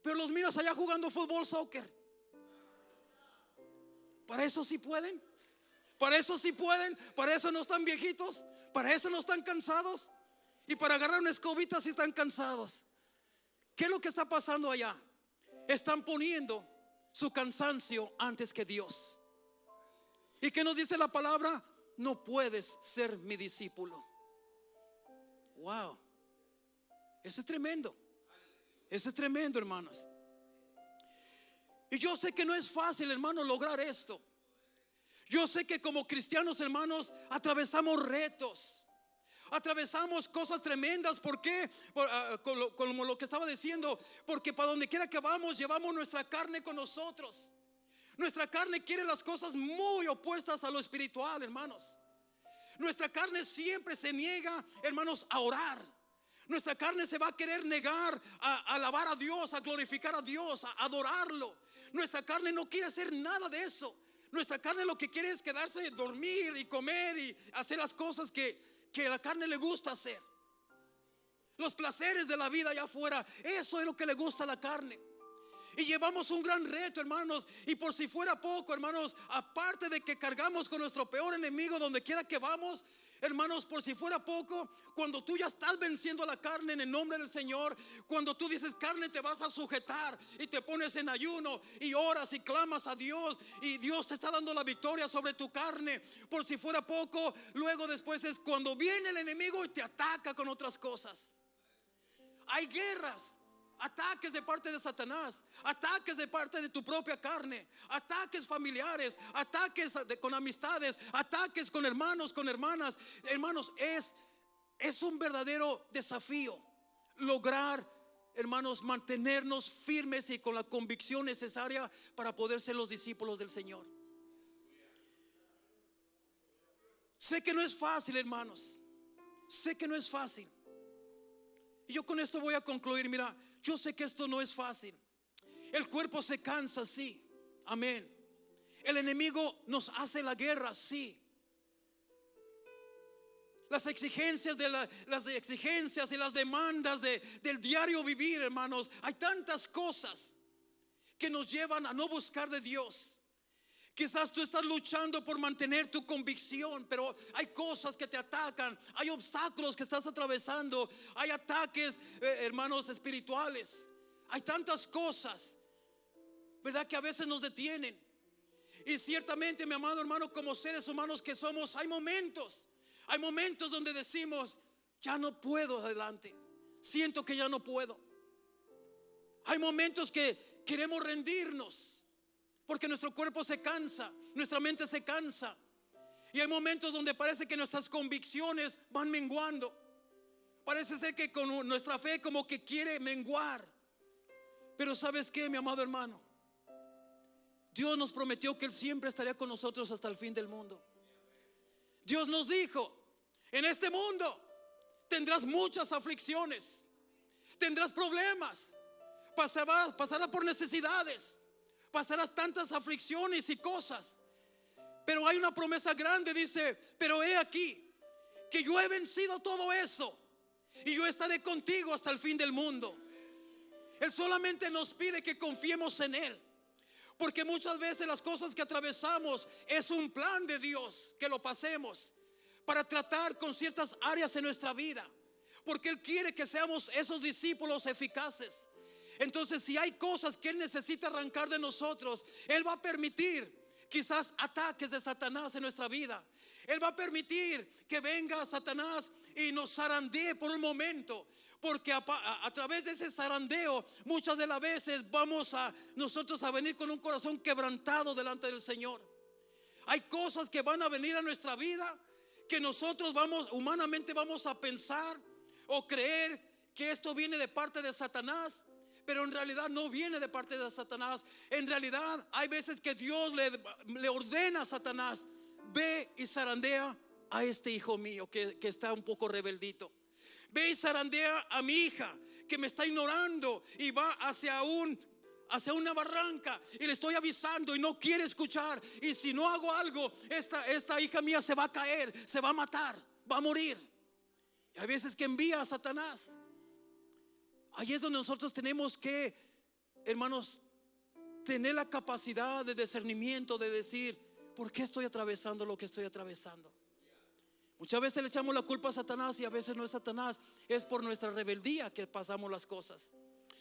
Pero los miras allá jugando fútbol, soccer. Para eso sí pueden, para eso sí pueden, para eso no están viejitos, para eso no están cansados. Y para agarrar una escobita sí están cansados. ¿Qué es lo que está pasando allá? Están poniendo su cansancio antes que Dios. ¿Y qué nos dice la palabra? No puedes ser mi discípulo. Wow, eso es tremendo. Eso es tremendo, hermanos. Y yo sé que no es fácil, hermanos, lograr esto. Yo sé que como cristianos, hermanos, atravesamos retos, atravesamos cosas tremendas. ¿Por qué? Como lo que estaba diciendo, porque para donde quiera que vamos, llevamos nuestra carne con nosotros. Nuestra carne quiere las cosas muy opuestas a lo espiritual, hermanos. Nuestra carne siempre se niega, hermanos, a orar. Nuestra carne se va a querer negar a alabar a Dios, a glorificar a Dios, a adorarlo. Nuestra carne no quiere hacer nada de eso. Nuestra carne lo que quiere es quedarse, dormir y comer y hacer las cosas que a la carne le gusta hacer. Los placeres de la vida allá afuera, eso es lo que le gusta a la carne. Y llevamos un gran reto, hermanos. Y por si fuera poco, hermanos, aparte de que cargamos con nuestro peor enemigo donde quiera que vamos, Hermanos, por si fuera poco, cuando tú ya estás venciendo la carne en el nombre del Señor, cuando tú dices carne te vas a sujetar y te pones en ayuno y oras y clamas a Dios y Dios te está dando la victoria sobre tu carne, por si fuera poco, luego después es cuando viene el enemigo y te ataca con otras cosas. Hay guerras, ataques de parte de Satanás, ataques de parte de tu propia carne, ataques familiares, ataques con amistades, ataques con hermanos, con hermanas. Hermanos, es un verdadero desafío lograr, hermanos, mantenernos firmes y con la convicción necesaria para poder ser los discípulos del Señor. Sé que no es fácil, hermanos. Sé que no es fácil. Y yo con esto voy a concluir. Mira, yo sé que esto no es fácil. El cuerpo se cansa, sí. Amén. El enemigo nos hace la guerra, sí. Las exigencias las exigencias y las demandas del diario vivir, hermanos. Hay tantas cosas que nos llevan a no buscar de Dios. Quizás tú estás luchando por mantener tu convicción, pero hay cosas que te atacan, hay obstáculos que estás atravesando, hay ataques, hermanos, espirituales. Hay tantas cosas, ¿verdad?, que a veces nos detienen. Y ciertamente, mi amado hermano, como seres humanos que somos, hay momentos donde decimos, ya no puedo adelante, siento que ya no puedo. Hay momentos que queremos rendirnos, porque nuestro cuerpo se cansa, nuestra mente se cansa. Y hay momentos donde parece que nuestras convicciones van menguando. Parece ser que con nuestra fe como que quiere menguar. Pero ¿sabes qué, mi amado hermano? Dios nos prometió que Él siempre estaría con nosotros hasta el fin del mundo. Dios nos dijo, en este mundo tendrás muchas aflicciones, tendrás problemas, pasarás por necesidades, pasarás tantas aflicciones y cosas. Pero hay una promesa grande, dice, pero he aquí que yo he vencido todo eso y yo estaré contigo hasta el fin del mundo. Él solamente nos pide que confiemos en Él, porque muchas veces las cosas que atravesamos es un plan de Dios que lo pasemos para tratar con ciertas áreas en nuestra vida, porque Él quiere que seamos esos discípulos eficaces. Entonces, si hay cosas que Él necesita arrancar de nosotros, Él va a permitir quizás ataques de Satanás en nuestra vida. Él va a permitir que venga Satanás y nos zarandee por un momento, porque a través de ese zarandeo muchas de las veces vamos a nosotros a venir con un corazón quebrantado delante del Señor. Hay cosas que van a venir a nuestra vida que nosotros humanamente vamos a pensar o creer que esto viene de parte de Satanás, pero en realidad no viene de parte de Satanás. En realidad hay veces que Dios le ordena a Satanás, ve y zarandea a este hijo mío que está un poco rebeldito. Ve y zarandea a mi hija que me está ignorando y va hacia una barranca, y le estoy avisando y no quiere escuchar. Y si no hago algo, esta hija mía se va a caer, se va a matar, va a morir. Y hay veces que envía a Satanás. Ahí es donde nosotros tenemos que, hermanos, tener la capacidad de discernimiento, de decir, ¿por qué estoy atravesando lo que estoy atravesando? Muchas veces le echamos la culpa a Satanás, y a veces no es Satanás, es por nuestra rebeldía que pasamos las cosas,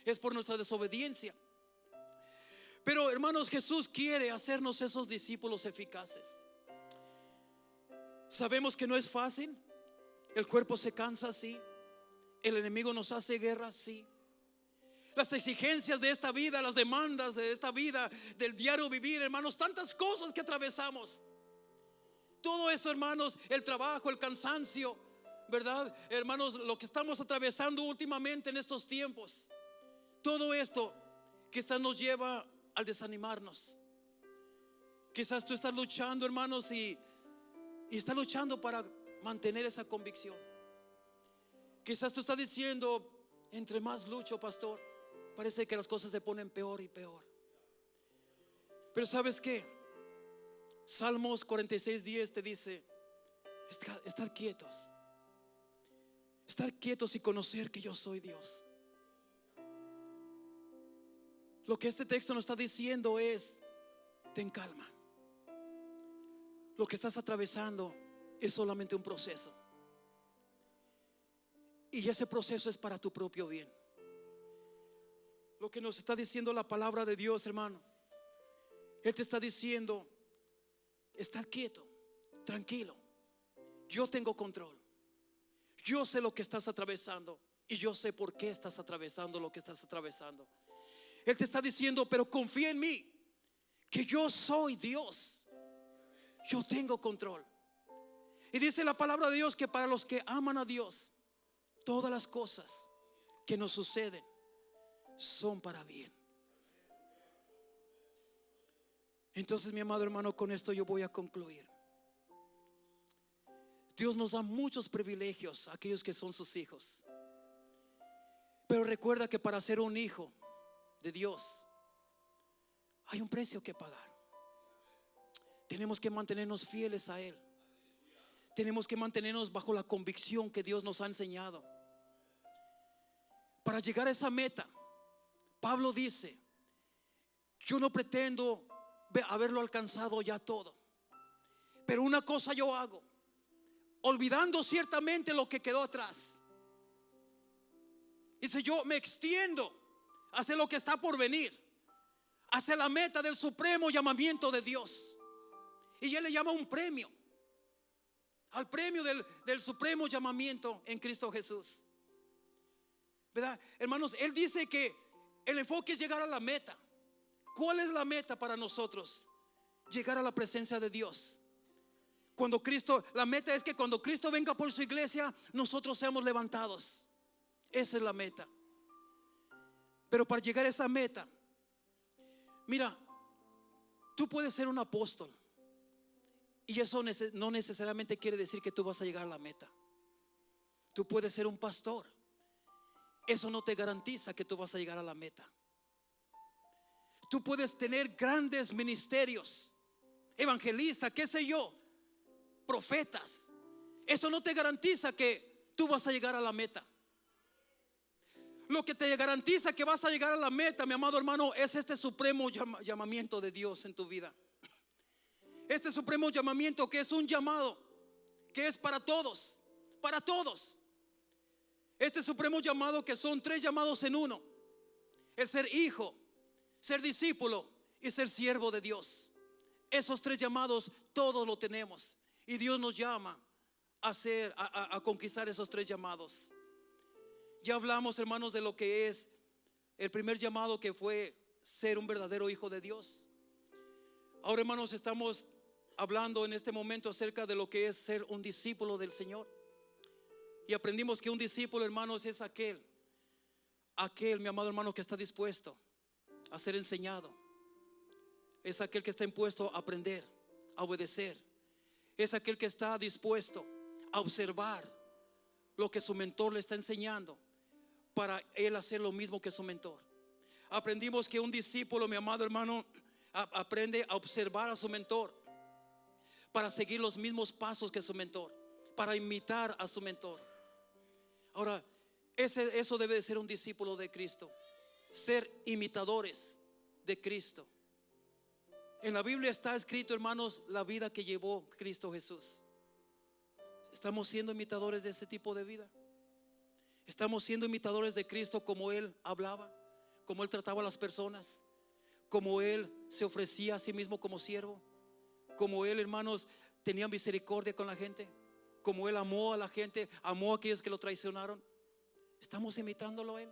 es por nuestra desobediencia. Pero, hermanos, Jesús quiere hacernos esos discípulos eficaces. Sabemos que no es fácil. El cuerpo se cansa, sí. El enemigo nos hace guerra, sí. Las exigencias de esta vida, las demandas de esta vida, del diario vivir, hermanos, tantas cosas que atravesamos. Todo eso, hermanos, el trabajo, el cansancio, ¿verdad? Hermanos, lo que estamos atravesando últimamente en estos tiempos, todo esto quizás nos lleva al desanimarnos. Quizás tú estás luchando, hermanos, y estás luchando para mantener esa convicción. Quizás tú estás diciendo, entre más lucho, pastor, parece que las cosas se ponen peor y peor. Pero ¿sabes qué? Salmos 46:10 te dice, estar quietos. Estar quietos y conocer que yo soy Dios. Lo que este texto nos está diciendo es, ten calma. Lo que estás atravesando es solamente un proceso. Y ese proceso es para tu propio bien. Lo que nos está diciendo la palabra de Dios, hermano, Él te está diciendo: estar quieto, tranquilo. Yo tengo control. Yo sé lo que estás atravesando y yo sé por qué estás atravesando lo que estás atravesando. Él te está diciendo: pero confía en mí, que yo soy Dios. Yo tengo control. Y dice la palabra de Dios que para los que aman a Dios, todas las cosas que nos suceden son para bien. Entonces, mi amado hermano, con esto yo voy a concluir. Dios nos da muchos privilegios a aquellos que son sus hijos. Pero recuerda que para ser un hijo de Dios hay un precio que pagar. Tenemos que mantenernos fieles a Él. Tenemos que mantenernos bajo la convicción que Dios nos ha enseñado. Para llegar a esa meta, Pablo dice: yo no pretendo haberlo alcanzado ya todo, pero una cosa yo hago, olvidando ciertamente lo que quedó atrás. Dice: yo me extiendo hacia lo que está por venir, hacia la meta del supremo llamamiento de Dios. Y Él le llama un premio, al premio del supremo llamamiento en Cristo Jesús. ¿Verdad? Hermanos, Él dice que el enfoque es llegar a la meta. ¿Cuál es la meta para nosotros? Llegar a la presencia de Dios. La meta es que cuando Cristo venga por su iglesia, nosotros seamos levantados. Esa es la meta. Pero para llegar a esa meta, mira, tú puedes ser un apóstol, y eso no necesariamente quiere decir que tú vas a llegar a la meta. Tú puedes ser un pastor, eso no te garantiza que tú vas a llegar a la meta. Tú puedes tener grandes ministerios, evangelistas, qué sé yo, profetas. Eso no te garantiza que tú vas a llegar a la meta. Lo que te garantiza que vas a llegar a la meta, mi amado hermano, es este supremo llamamiento de Dios en tu vida. Este supremo llamamiento, que es un llamado que es para todos, para todos. Este supremo llamado, que son 3 llamados en uno: el ser hijo, ser discípulo y ser siervo de Dios. Esos 3 llamados todos lo tenemos, y Dios nos llama a conquistar esos 3 llamados. Ya hablamos, hermanos, de lo que es el primer llamado, que fue ser un verdadero hijo de Dios. Ahora, hermanos, estamos hablando en este momento acerca de lo que es ser un discípulo del Señor. Y aprendimos que un discípulo, hermanos, es aquel, mi amado hermano, que está dispuesto a ser enseñado. Es aquel que está impuesto a aprender, a obedecer. Es aquel que está dispuesto a observar lo que su mentor le está enseñando, para él hacer lo mismo que su mentor. Aprendimos que un discípulo, mi amado hermano, aprende a observar a su mentor, para seguir los mismos pasos que su mentor, para imitar a su mentor. Ahora, eso debe de ser un discípulo de Cristo, ser imitadores de Cristo. En la Biblia está escrito, hermanos, la vida que llevó Cristo Jesús. ¿Estamos siendo imitadores de ese tipo de vida? ¿Estamos siendo imitadores de Cristo, como Él hablaba, como Él trataba a las personas, como Él se ofrecía a sí mismo como siervo, como Él, hermanos, tenía misericordia con la gente, como Él amó a la gente, amó a aquellos que lo traicionaron? ¿Estamos imitándolo a Él?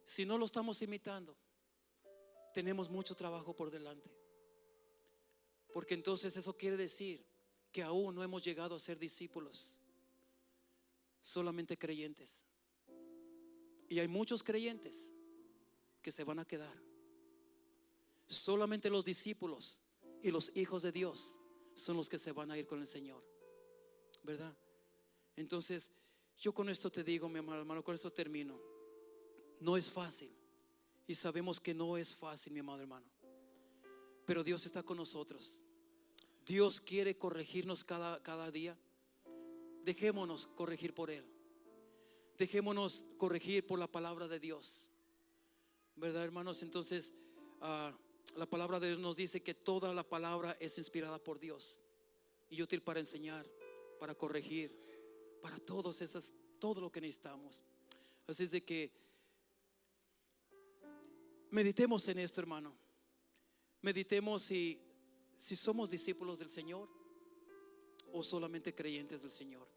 Si no lo estamos imitando, tenemos mucho trabajo por delante, porque entonces eso quiere decir que aún no hemos llegado a ser discípulos, solamente creyentes. Y hay muchos creyentes que se van a quedar. Solamente los discípulos y los hijos de Dios son los que se van a ir con el Señor, ¿verdad? Entonces, yo con esto te digo, mi amado hermano, con esto termino. No es fácil, y sabemos que no es fácil, mi amado hermano, pero Dios está con nosotros. Dios quiere corregirnos cada día. Dejémonos corregir por Él. Dejémonos corregir por la palabra de Dios, ¿verdad, hermanos? Entonces, la palabra de Dios nos dice que toda la palabra es inspirada por Dios. y útil para enseñar, para corregir, para todo lo que necesitamos. Así es de que meditemos en esto, hermano. Meditemos si somos discípulos del Señor o solamente creyentes del Señor.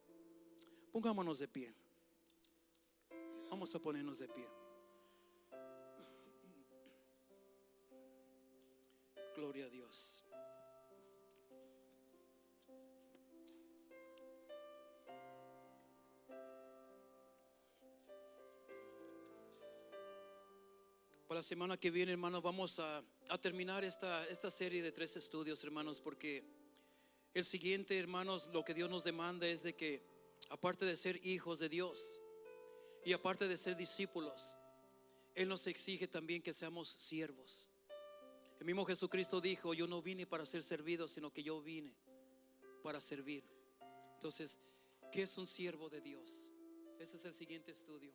Pongámonos de pie. Vamos a ponernos de pie. Gloria a Dios. Para la semana que viene, hermanos, vamos a terminar esta serie de 3 estudios, hermanos, porque el siguiente, hermanos, lo que Dios nos demanda es de que, aparte de ser hijos de Dios y aparte de ser discípulos, Él nos exige también que seamos siervos. El mismo Jesucristo dijo: yo no vine para ser servido, sino que yo vine para servir. Entonces, ¿qué es un siervo de Dios? Ese es el siguiente estudio.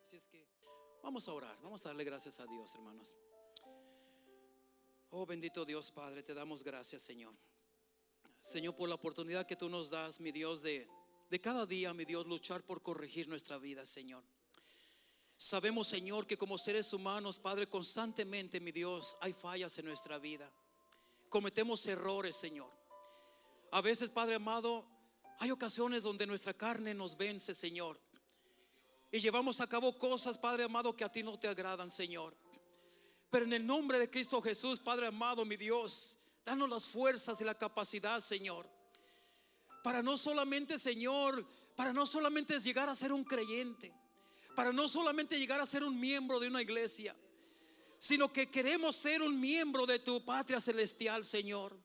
Así es que vamos a orar, vamos a darle gracias a Dios, hermanos. Oh bendito Dios Padre, te damos gracias, Señor. Señor, por la oportunidad que tú nos das, mi Dios, de cada día, mi Dios, luchar por corregir nuestra vida, Señor. Sabemos, Señor, que como seres humanos, Padre, constantemente, mi Dios, hay fallas en nuestra vida. Cometemos errores, Señor. A veces, Padre amado, hay ocasiones donde nuestra carne nos vence, Señor, y llevamos a cabo cosas, Padre amado, que a ti no te agradan, Señor. Pero en el nombre de Cristo Jesús, Padre amado, mi Dios, danos las fuerzas y la capacidad, Señor, para no solamente, Señor, para no solamente llegar a ser un creyente, para no solamente llegar a ser un miembro de una iglesia, sino que queremos ser un miembro de tu patria celestial, Señor.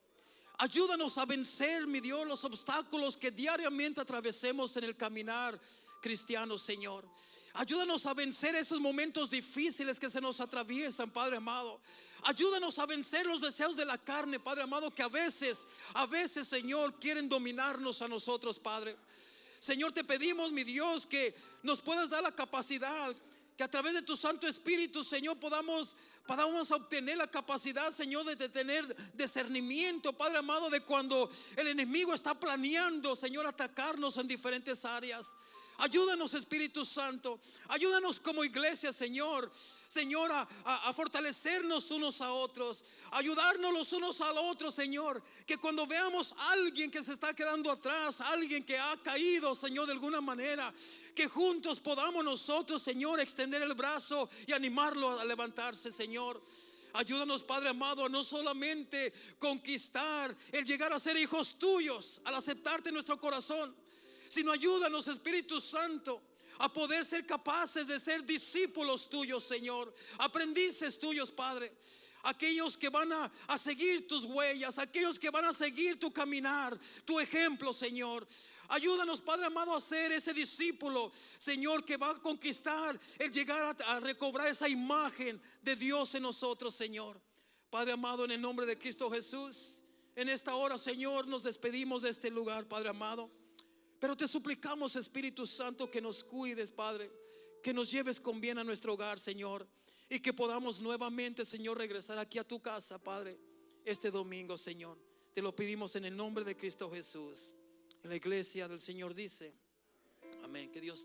Ayúdanos a vencer, mi Dios, los obstáculos que diariamente atravesemos en el caminar cristiano, Señor. Ayúdanos a vencer esos momentos difíciles que se nos atraviesan, Padre amado. Ayúdanos a vencer los deseos de la carne, Padre amado, que a veces, Señor, quieren dominarnos a nosotros, Padre. Señor, te pedimos, mi Dios, que nos puedas dar la capacidad, que a través de tu Santo Espíritu, Señor, podamos obtener la capacidad, Señor, de tener discernimiento, Padre amado, de cuando el enemigo está planeando, Señor, atacarnos en diferentes áreas. Ayúdanos, Espíritu Santo. Ayúdanos como iglesia, Señor, a fortalecernos unos a otros, ayudarnos los unos al otro, Señor. Que cuando veamos a alguien que se está quedando atrás, alguien que ha caído, Señor, de alguna manera, que juntos podamos nosotros, Señor, extender el brazo y animarlo a levantarse, Señor. Ayúdanos, Padre amado, a no solamente conquistar el llegar a ser hijos tuyos al aceptarte en nuestro corazón, sino ayúdanos, Espíritu Santo, a poder ser capaces de ser discípulos tuyos, Señor, aprendices tuyos, Padre. Aquellos que van a seguir tus huellas, aquellos que van a seguir tu caminar, tu ejemplo, Señor. Ayúdanos, Padre amado, a ser ese discípulo, Señor, que va a conquistar el llegar a recobrar esa imagen de Dios en nosotros, Señor. Padre amado, en el nombre de Cristo Jesús, en esta hora, Señor, nos despedimos de este lugar, Padre amado. Pero te suplicamos, Espíritu Santo, que nos cuides, Padre, que nos lleves con bien a nuestro hogar, Señor, y que podamos nuevamente, Señor, regresar aquí a tu casa, Padre, este domingo, Señor. Te lo pedimos en el nombre de Cristo Jesús. En la iglesia del Señor dice amén. Que Dios